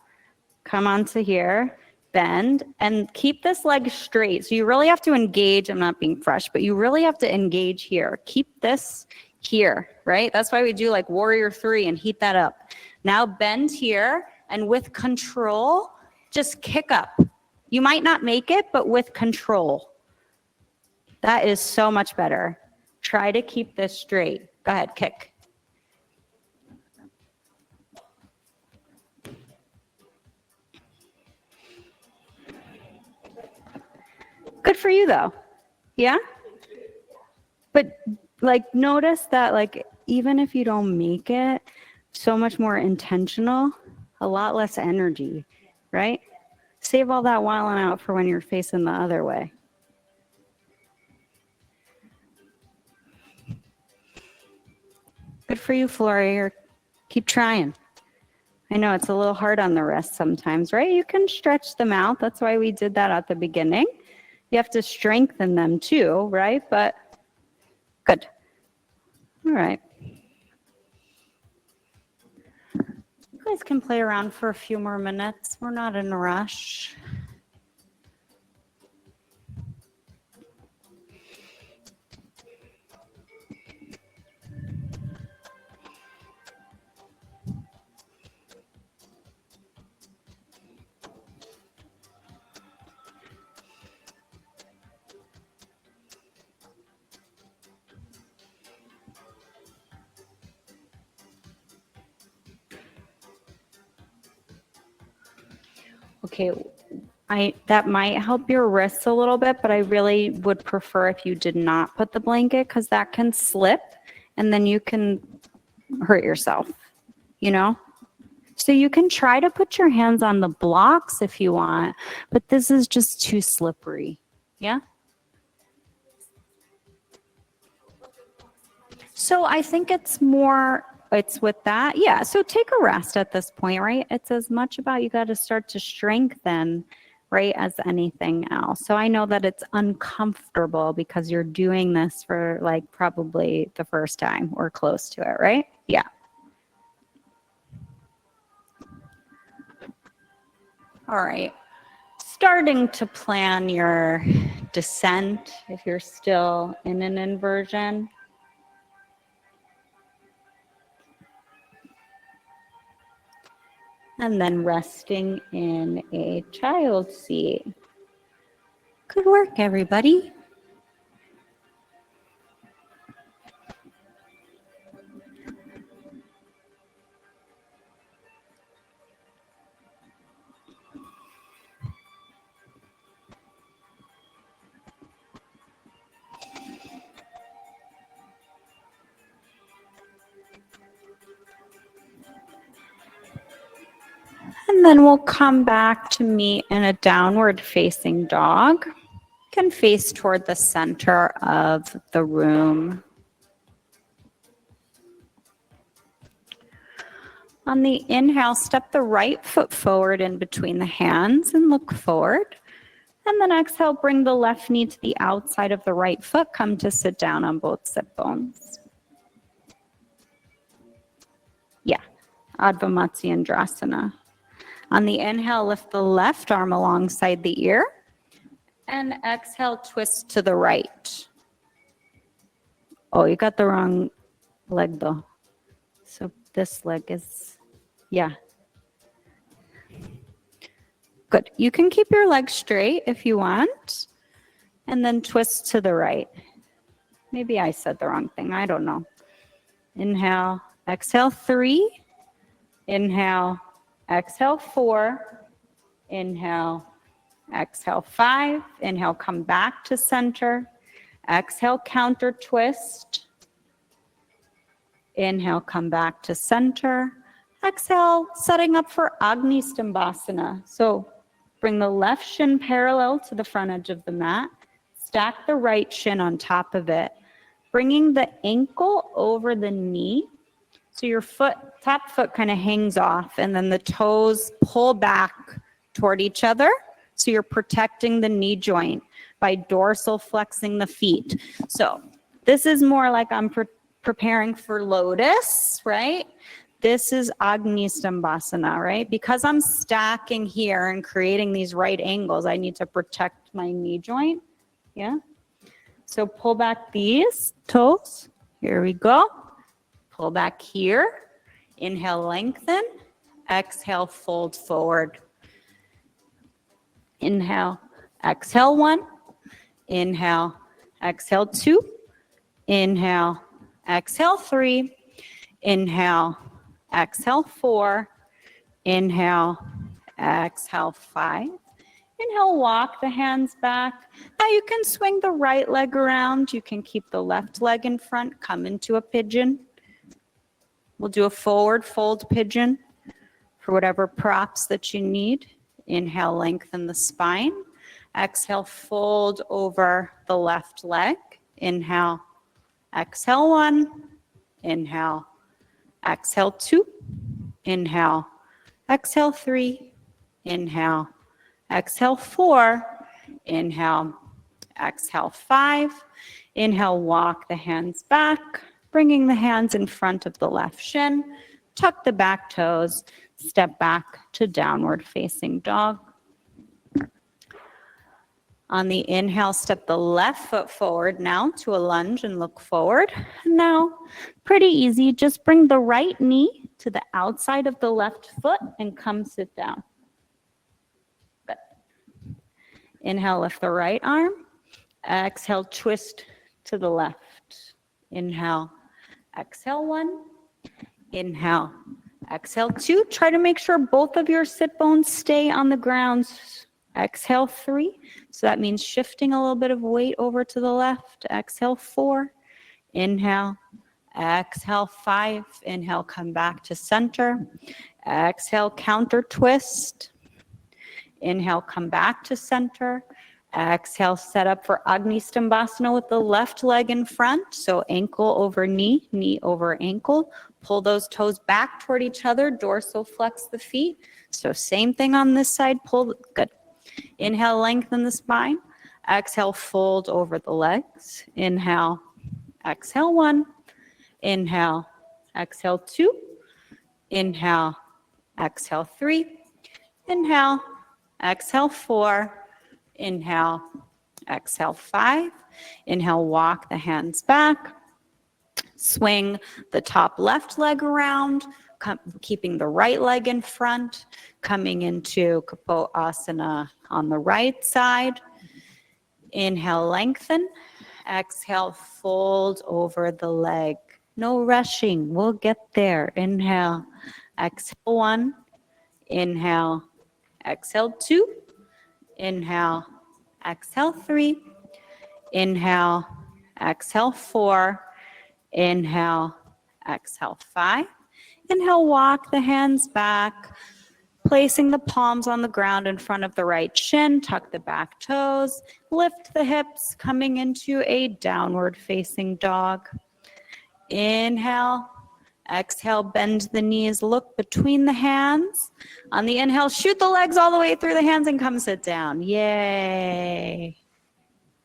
Come onto here, bend, and keep this leg straight. So you really have to engage. I'm not being fresh, but you really have to engage here. Keep this here, right? That's why we do like warrior 3 and heat that up. Now bend here, and with control, just kick up. You might not make it, but with control. That is so much better. Try to keep this straight. Go ahead, kick. Good for you though. Yeah? But like notice that like even if you don't make it, so much more intentional, a lot less energy, right? Save all that wilding out for when you're facing the other way. Good for you, Flora. Keep trying. I know it's a little hard on the wrists sometimes, right? You can stretch them out. That's why we did that at the beginning. You have to strengthen them too, right? But good. All right. You guys can play around for a few more minutes. We're not in a rush. Okay, that might help your wrists a little bit, but I really would prefer if you did not put the blanket because that can slip and then you can hurt yourself, you know? So you can try to put your hands on the blocks if you want, but this is just too slippery. Yeah? So I think it's with that. Yeah. So take a rest at this point, right? It's as much about you got to start to strengthen, right, as anything else. So I know that it's uncomfortable because you're doing this for like probably the first time or close to it, right? Yeah. All right. Starting to plan your descent if you're still in an inversion. And then resting in a child seat. Good work, everybody. And then we'll come back to meet in a downward facing dog. You can face toward the center of the room. On the inhale, step the right foot forward in between the hands and look forward. And then exhale, bring the left knee to the outside of the right foot. Come to sit down on both sit bones. Yeah, Adva Matsyendrasana. On the inhale, lift the left arm alongside the ear. And exhale, twist to the right. Oh, you got the wrong leg though. So this leg is, yeah. Good. You can keep your leg straight if you want. And then twist to the right. Maybe I said the wrong thing. I don't know. Inhale, exhale 3. Inhale, exhale 4. Inhale, exhale 5. Inhale, come back to center. Exhale, counter twist. Inhale, come back to center. Exhale, setting up for Agni Stambhasana. So bring the left shin parallel to the front edge of the mat. Stack the right shin on top of it. Bringing the ankle over the knee. So your top foot kind of hangs off and then the toes pull back toward each other. So you're protecting the knee joint by dorsal flexing the feet. So this is more like I'm preparing for lotus, right? This is Agni Stambhasana, right? Because I'm stacking here and creating these right angles, I need to protect my knee joint. Yeah. So pull back these toes. Here we go. Pull back here. Inhale, lengthen. Exhale, fold forward. Inhale, exhale 1. Inhale, exhale 2. Inhale, exhale 3. Inhale, exhale 4. Inhale, exhale 5. Inhale, walk the hands back. Now you can swing the right leg around. You can keep the left leg in front, come into a pigeon, We'll do a forward fold pigeon for whatever props that you need. Inhale, lengthen the spine. Exhale, fold over the left leg. Inhale, exhale 1. Inhale, exhale 2. Inhale, exhale 3. Inhale, exhale 4. Inhale, exhale 5. Inhale, walk the hands back, bringing the hands in front of the left shin. Tuck the back toes, step back to downward facing dog. On the inhale, step the left foot forward now to a lunge and look forward. Now, pretty easy, just bring the right knee to the outside of the left foot and come sit down. Good. Inhale, lift the right arm. Exhale, twist to the left. Inhale, exhale 1. Inhale, exhale 2. Try to make sure both of your sit bones stay on the ground. Exhale 3. So that means shifting a little bit of weight over to the left. Exhale 4. Inhale. Exhale 5. Inhale, come back to center. Exhale, counter twist. Inhale, come back to center. Exhale, set up for Agni Stambhasana with the left leg in front. So ankle over knee, knee over ankle. Pull those toes back toward each other. Dorsal flex the feet. So same thing on this side. Pull, good. Inhale, lengthen the spine. Exhale, fold over the legs. Inhale, exhale 1. Inhale, exhale 2. Inhale, exhale 3. Inhale, exhale 4. Inhale, exhale 5. Inhale, walk the hands back. Swing the top left leg around, keeping the right leg in front, coming into Kapoasana on the right side. Inhale, lengthen. Exhale, fold over the leg. No rushing, we'll get there. Inhale, exhale 1. Inhale, exhale 2. Inhale, exhale 3. Inhale, exhale 4. Inhale, exhale 5. Inhale, walk the hands back, placing the palms on the ground in front of the right shin. Tuck the back toes, lift the hips, coming into a downward facing dog. Inhale, exhale, bend the knees, look between the hands. On the inhale, shoot the legs all the way through the hands and come sit down. Yay.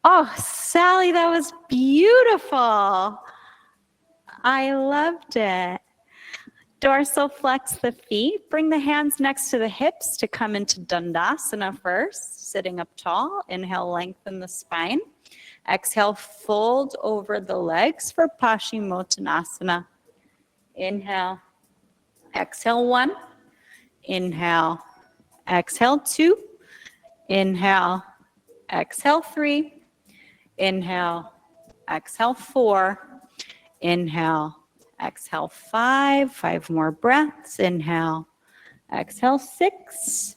Oh, Sally, that was beautiful. I loved it. Dorsal flex the feet. Bring the hands next to the hips to come into Dandasana first, sitting up tall. Inhale, lengthen the spine. Exhale, fold over the legs for Paschimottanasana. Inhale, exhale 1. Inhale, exhale 2. Inhale, exhale 3. Inhale, exhale 4. Inhale, exhale 5. 5 more breaths. Inhale, exhale 6.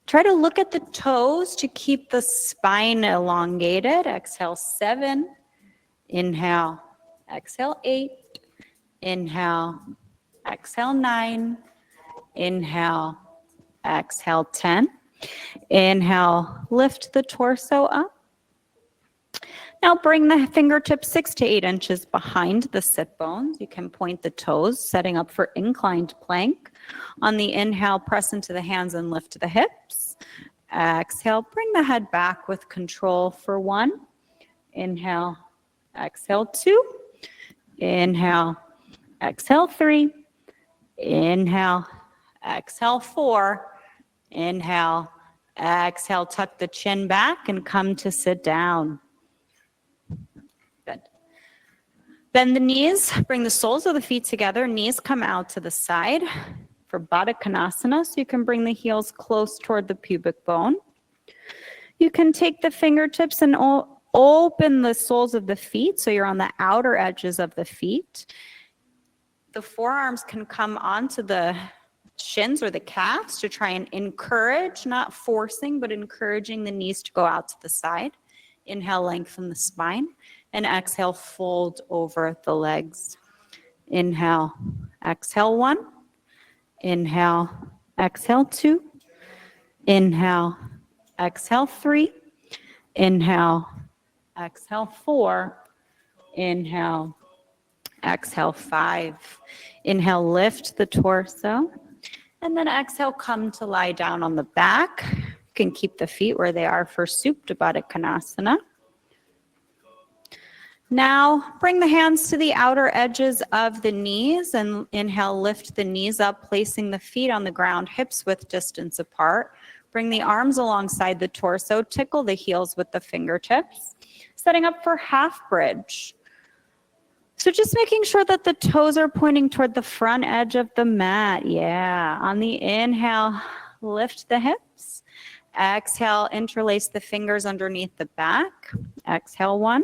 Try to look at the toes to keep the spine elongated. Exhale 7. Inhale, exhale 8. Inhale, exhale 9. Inhale, exhale 10. Inhale, lift the torso up. Now bring the fingertips 6 to 8 inches behind the sit bones. You can point the toes, setting up for inclined plank. On the inhale, press into the hands and lift the hips. Exhale, bring the head back with control for 1. Inhale, exhale 2. Inhale, exhale 3. Inhale, exhale 4. Inhale, exhale, tuck the chin back and come to sit down. Good. Bend the knees, bring the soles of the feet together, knees come out to the side for Baddha Konasana, so you can bring the heels close toward the pubic bone. You can take the fingertips and open the soles of the feet, so you're on the outer edges of the feet. The forearms can come onto the shins or the calves to try and encourage, not forcing, but encouraging the knees to go out to the side. Inhale, lengthen the spine. And exhale, fold over the legs. Inhale, exhale 1. Inhale, exhale 2. Inhale, exhale 3. Inhale, exhale 4. Inhale, exhale 5. Inhale, lift the torso. And then exhale, come to lie down on the back. You can keep the feet where they are for Supta Baddha Konasana. Now, bring the hands to the outer edges of the knees and inhale, lift the knees up, placing the feet on the ground, hips width distance apart. Bring the arms alongside the torso, tickle the heels with the fingertips. Setting up for half bridge. So just making sure that the toes are pointing toward the front edge of the mat. Yeah. On the inhale, lift the hips. Exhale, interlace the fingers underneath the back. Exhale 1.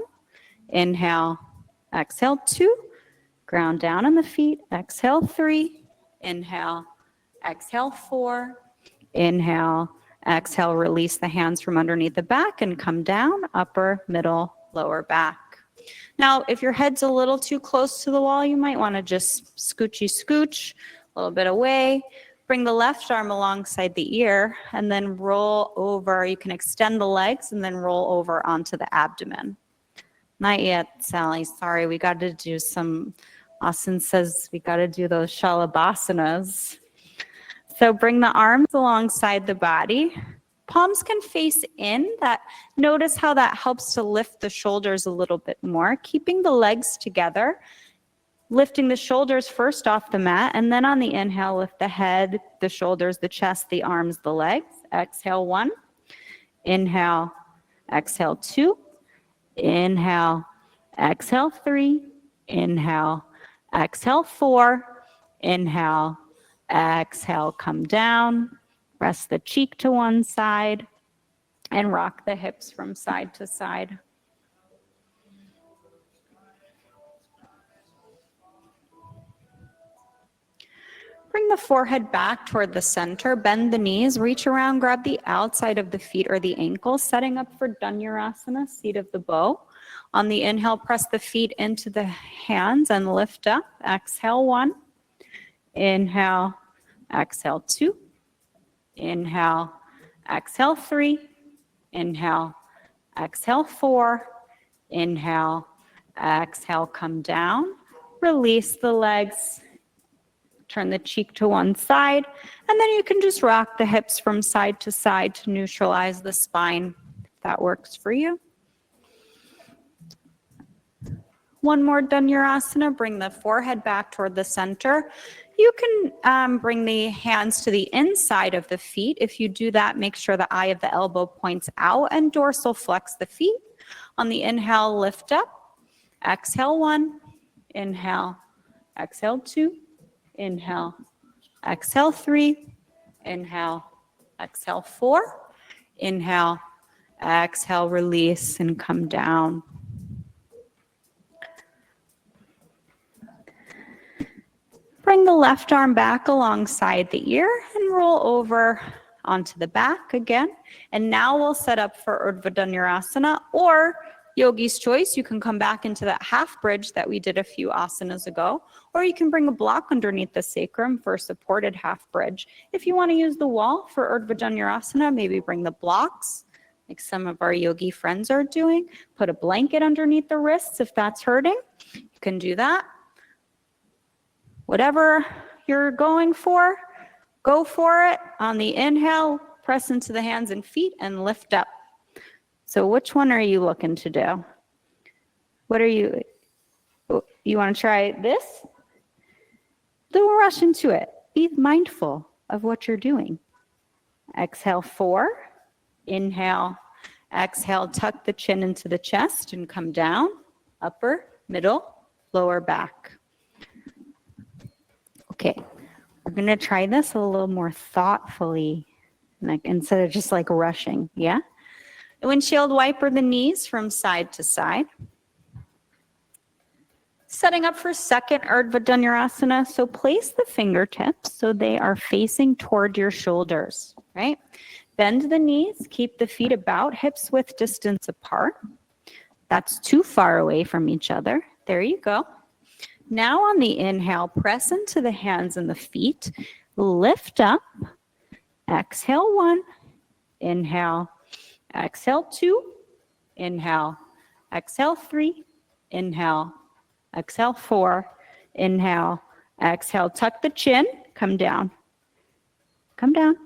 Inhale, exhale 2. Ground down on the feet. Exhale 3. Inhale, exhale 4. Inhale, exhale, release the hands from underneath the back and come down, upper, middle, lower back. Now, if your head's a little too close to the wall, you might want to just scooch a little bit away. Bring the left arm alongside the ear and then roll over. You can extend the legs and then roll over onto the abdomen. Not yet, Sally. Sorry, we got to do some, Austin says we got to do those Shalabhasanas. So bring the arms alongside the body. Palms can face in. Notice how that helps to lift the shoulders a little bit more, keeping the legs together, lifting the shoulders first off the mat, and then on the inhale, lift the head, the shoulders, the chest, the arms, the legs. Exhale 1. Inhale, exhale 2. Inhale, exhale 3. Inhale, exhale 4. Inhale, exhale, come down. Rest the cheek to one side and rock the hips from side to side. Bring the forehead back toward the center, bend the knees, reach around, grab the outside of the feet or the ankles, setting up for Dhanurasana, seat of the bow. On the inhale, press the feet into the hands and lift up. Exhale 1. Inhale, exhale 2. Inhale, exhale 3. Inhale, exhale 4. Inhale, exhale, come down. Release the legs. Turn the cheek to one side. And then you can just rock the hips from side to side to neutralize the spine, if that works for you. One more Dhanurasana. Bring the forehead back toward the center. You can bring the hands to the inside of the feet. If you do that, make sure the eye of the elbow points out and dorsal flex the feet. On the inhale, lift up. Exhale 1. Inhale. Exhale 2. Inhale. Exhale 3. Inhale. Exhale 4. Inhale. Exhale, release and come down. Bring the left arm back alongside the ear and roll over onto the back again. And now we'll set up for Urdhva Dhanurasana or Yogi's choice. You can come back into that half bridge that we did a few asanas ago, or you can bring a block underneath the sacrum for a supported half bridge. If you want to use the wall for Urdhva Dhanurasana, maybe bring the blocks like some of our yogi friends are doing. Put a blanket underneath the wrists if that's hurting. You can do that. Whatever you're going for, go for it. On the inhale, press into the hands and feet and lift up. So which one are you looking to do? You want to try this? Don't rush into it. Be mindful of what you're doing. Exhale 4. Inhale. Exhale, tuck the chin into the chest and come down. Upper, middle, lower back. Okay, we're going to try this a little more thoughtfully, instead of just like rushing, yeah? Windshield wiper the knees from side to side. Setting up for second Urdhva Dhanurasana, so place the fingertips so they are facing toward your shoulders, right? Bend the knees, keep the feet about hips width distance apart. That's too far away from each other. There you go. Now on the inhale, press into the hands and the feet. Lift up. Exhale 1. Inhale. Exhale 2. Inhale. Exhale 3. Inhale. Exhale 4. Inhale. Exhale. Tuck the chin. Come down. Come down.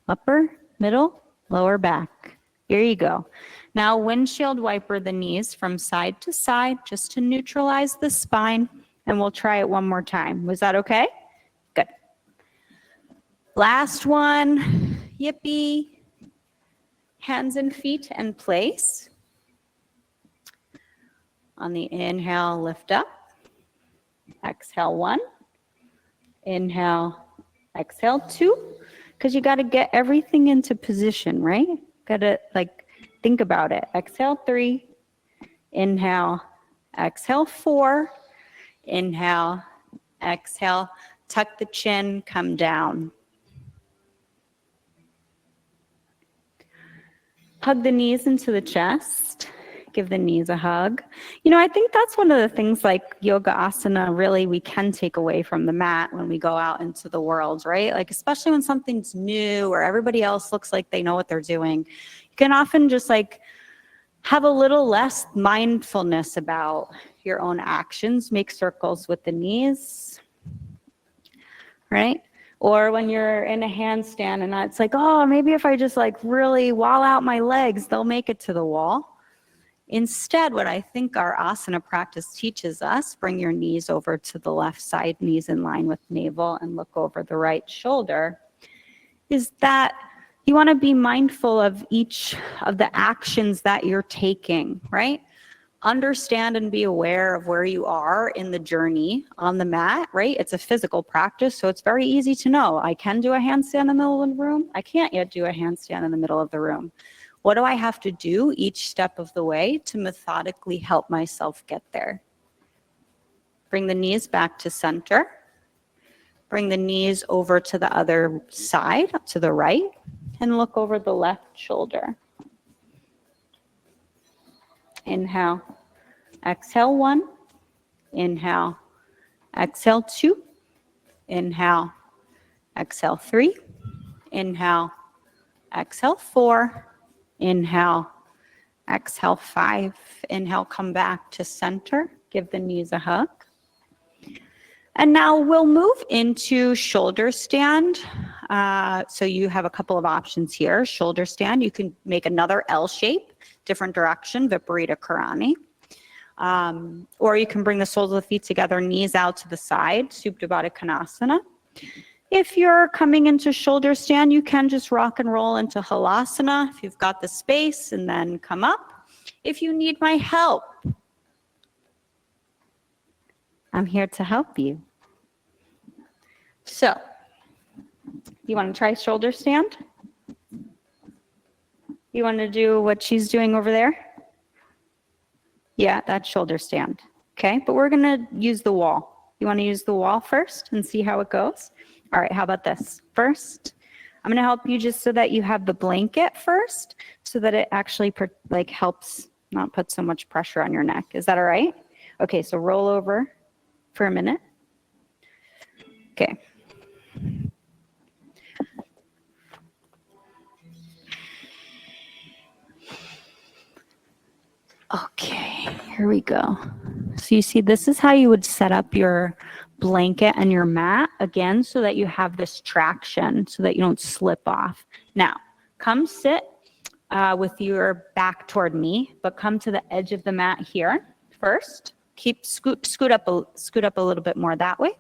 Upper, middle, lower back. Here you go. Now windshield wiper the knees from side to side just to neutralize the spine. And we'll try it one more time. Was that okay? Good. Last one. Yippee. Hands and feet in place. On the inhale, lift up. Exhale 1. Inhale. Exhale 2. Because you got to get everything into position, right? Got to think about it. Exhale 3. Inhale. Exhale 4. Inhale. Exhale. Tuck the chin. Come down. Hug the knees into the chest. Give the knees a hug. I think that's one of the things like yoga asana really we can take away from the mat when we go out into the world, right? Like especially when something's new or everybody else looks like they know what they're doing. You can often just have a little less mindfulness about your own actions. Make circles with the knees, right? Or when you're in a handstand and it's oh, maybe if I just really wall out my legs, they'll make it to the wall. Instead, what I think our asana practice teaches us, bring your knees over to the left side, knees in line with navel, and look over the right shoulder, is that you want to be mindful of each of the actions that you're taking, right? Understand and be aware of where you are in the journey on the mat, right? It's a physical practice, so it's very easy to know. I can do a handstand in the middle of the room. I can't yet do a handstand in the middle of the room. What do I have to do each step of the way to methodically help myself get there? Bring the knees back to center. Bring the knees over to the other side, to the right, and look over the left shoulder. Inhale. Exhale 1. Inhale. Exhale 2. Inhale. Exhale 3. Inhale. Exhale 4. Inhale. Exhale 5. Inhale, come back to center. Give the knees a hug. And now we'll move into shoulder stand. So you have a couple of options here. Shoulder stand, you can make another L shape, different direction, Viparita Karani. Or you can bring the soles of the feet together, knees out to the side, Supta Baddha Konasana. If you're coming into shoulder stand, you can just rock and roll into Halasana if you've got the space, and then come up. If you need my help, I'm here to help you. So, you want to try shoulder stand? You want to do what she's doing over there? Yeah, that's shoulder stand. Okay, but we're going to use the wall. You want to use the wall first and see how it goes? All right, how about this? First, I'm going to help you just so that you have the blanket first, so that it actually helps not put so much pressure on your neck. Is that all right? Okay, so roll over for a minute. Okay. Okay, here we go. So you see, this is how you would set up your blanket and your mat, again, so that you have this traction, so that you don't slip off. Now, come sit with your back toward me, but come to the edge of the mat here first. Keep scoot up a little bit more that way.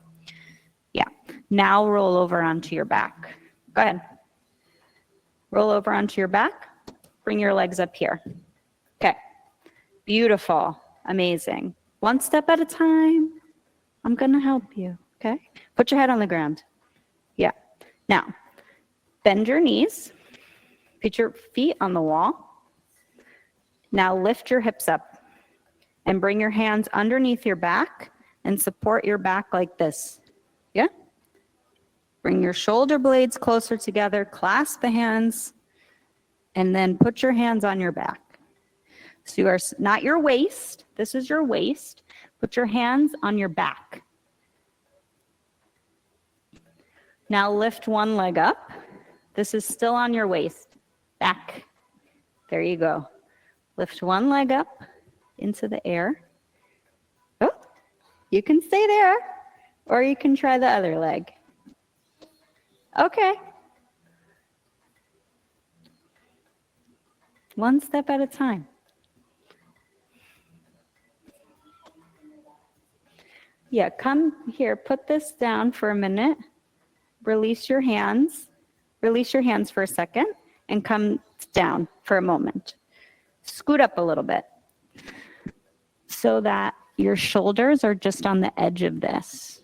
Yeah. Now roll over onto your back. Go ahead. Roll over onto your back. Bring your legs up here. Okay. Beautiful. Amazing. One step at a time. I'm going to help you. Okay. Put your head on the ground. Yeah. Now, bend your knees. Put your feet on the wall. Now lift your hips up and bring your hands underneath your back and support your back like this. Yeah? Bring your shoulder blades closer together, clasp the hands, and then put your hands on your back. So you are not your waist, this is your waist, Put your hands on your back. Now lift one leg up. This is still on your waist. Back. There you go. Lift one leg up into the air. Oh, you can stay there, or you can try the other leg. Okay. One step at a time. Yeah, come here, put this down for a minute. Release your hands. Release your hands for a second and come down for a moment. Scoot up a little bit so that your shoulders are just on the edge of this.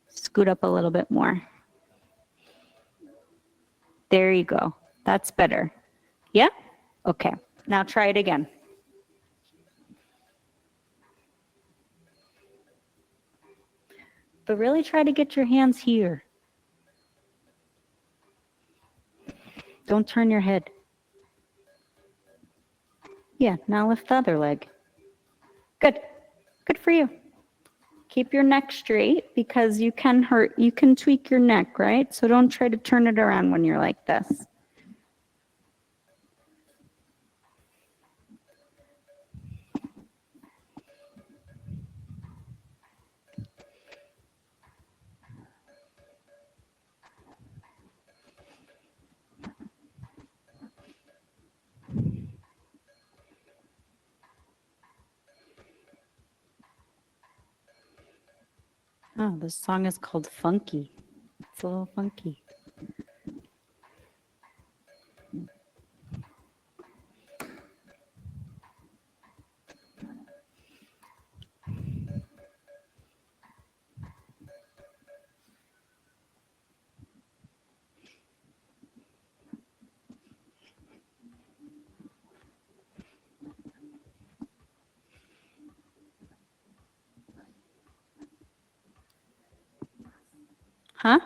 Scoot up a little bit more. There you go. That's better. Yeah? Okay. Now try it again. But really try to get your hands here. Don't turn your head. Yeah, now lift the other leg. Good. Good for you. Keep your neck straight because you can tweak your neck, right? So don't try to turn it around when you're like this. Oh, this song is called Funky. It's a little funky. Huh?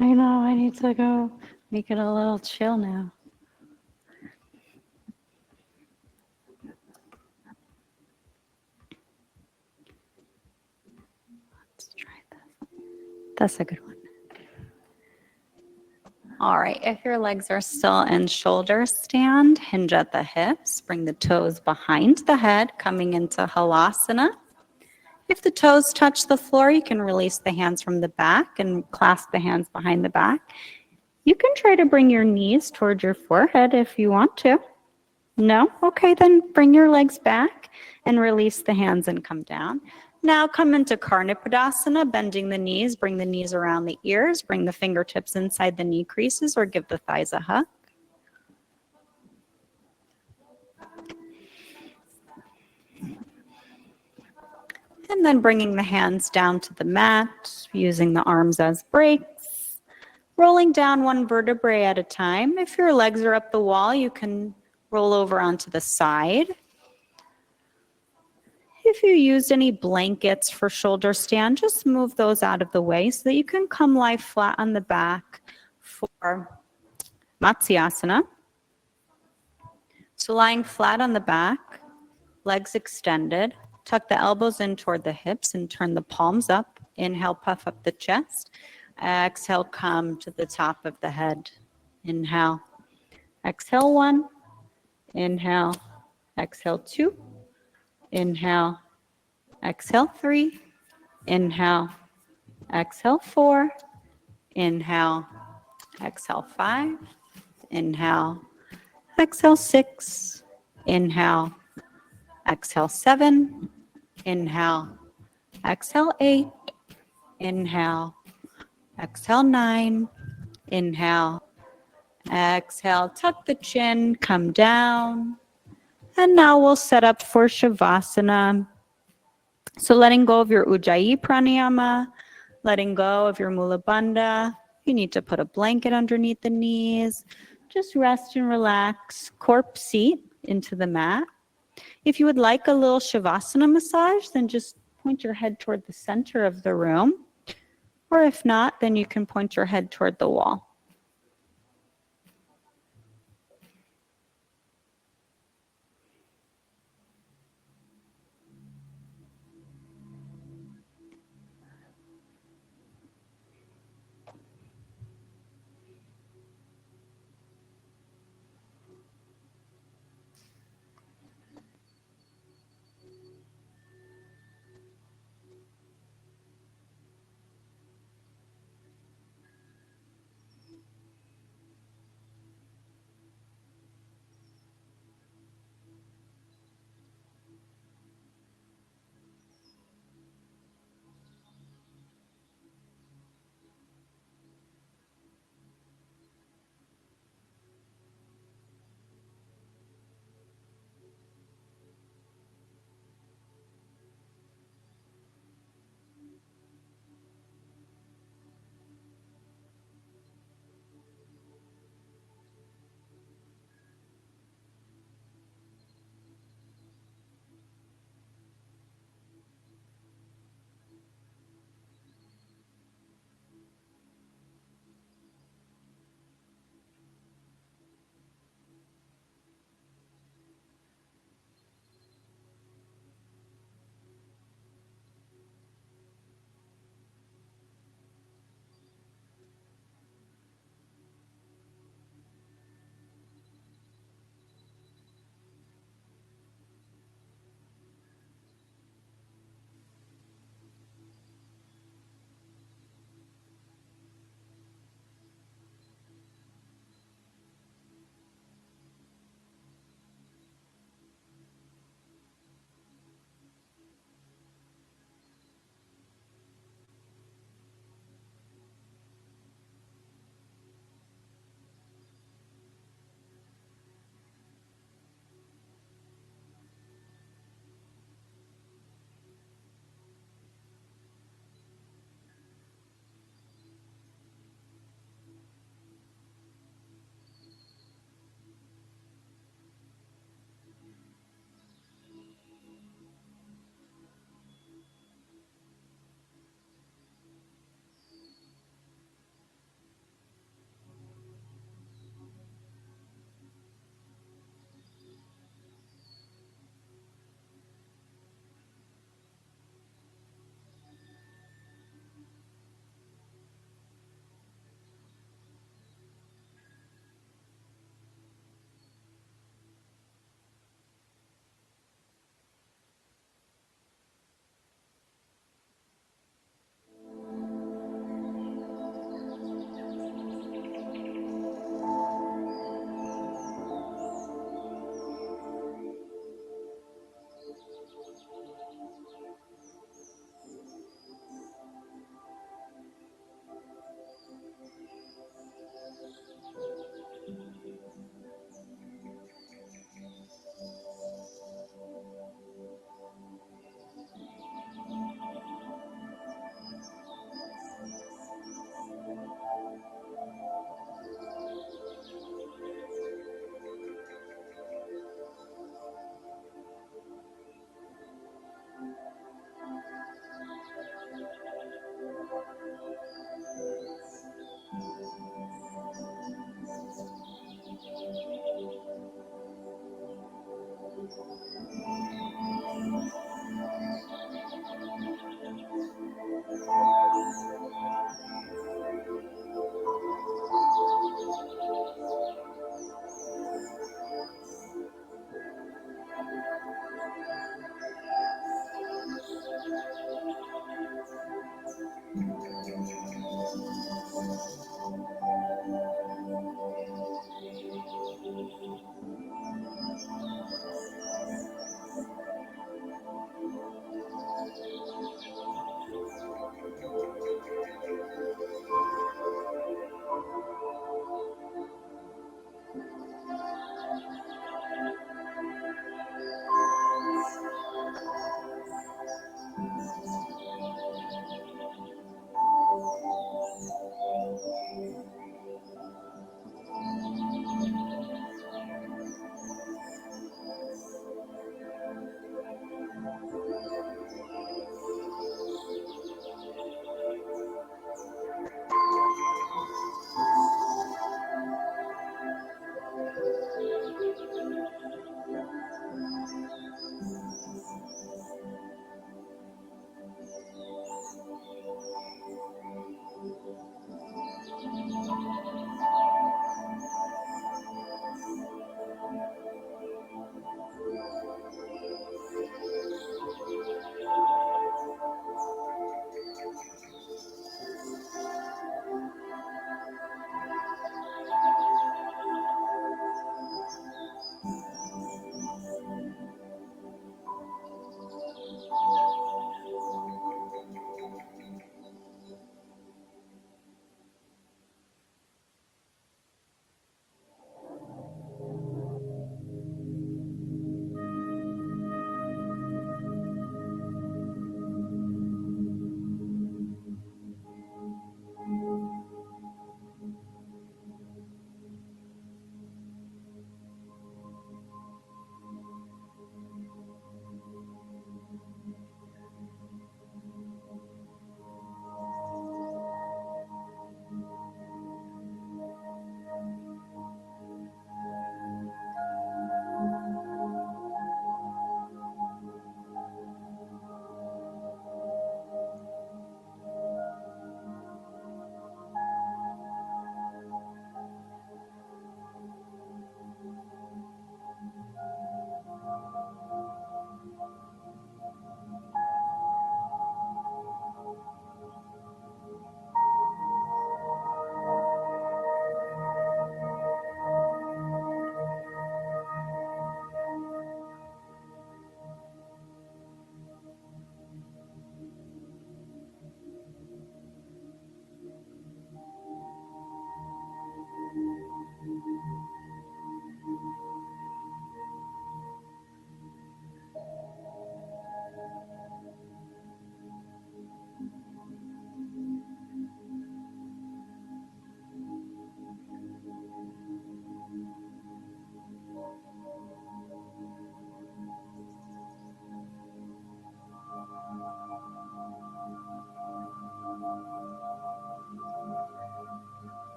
I know, I need to go make it a little chill now. Let's try this. That's a good one. All right, if your legs are still in shoulder stand, hinge at the hips, bring the toes behind the head, coming into Halasana. If the toes touch the floor, you can release the hands from the back and clasp the hands behind the back. You can try to bring your knees toward your forehead if you want to. No? Okay, then bring your legs back and release the hands and come down. Now come into Karnapadasana, bending the knees, bring the knees around the ears, bring the fingertips inside the knee creases or give the thighs a hug. And then bringing the hands down to the mat, using the arms as brakes, rolling down one vertebrae at a time. If your legs are up the wall, you can roll over onto the side. If you used any blankets for shoulder stand, just move those out of the way so that you can come lie flat on the back for Matsyasana. So lying flat on the back, legs extended, tuck the elbows in toward the hips and turn the palms up. Inhale, puff up the chest. Exhale, come to the top of the head. Inhale. Exhale, 1. Inhale. Exhale, 2. Inhale. Exhale, 3. Inhale. Exhale, 4. Inhale. Exhale, 5. Inhale. Exhale, 6. Inhale. Exhale, 7. Inhale. Exhale, 8. Inhale. Exhale, 9. Inhale. Exhale, tuck the chin, come down. And now we'll set up for Shavasana. So letting go of your Ujjayi Pranayama, letting go of your Mula Bandha. You need to put a blanket underneath the knees. Just rest and relax. Corpse seat into the mat. If you would like a little Shavasana massage, then just point your head toward the center of the room. Or if not, then you can point your head toward the wall.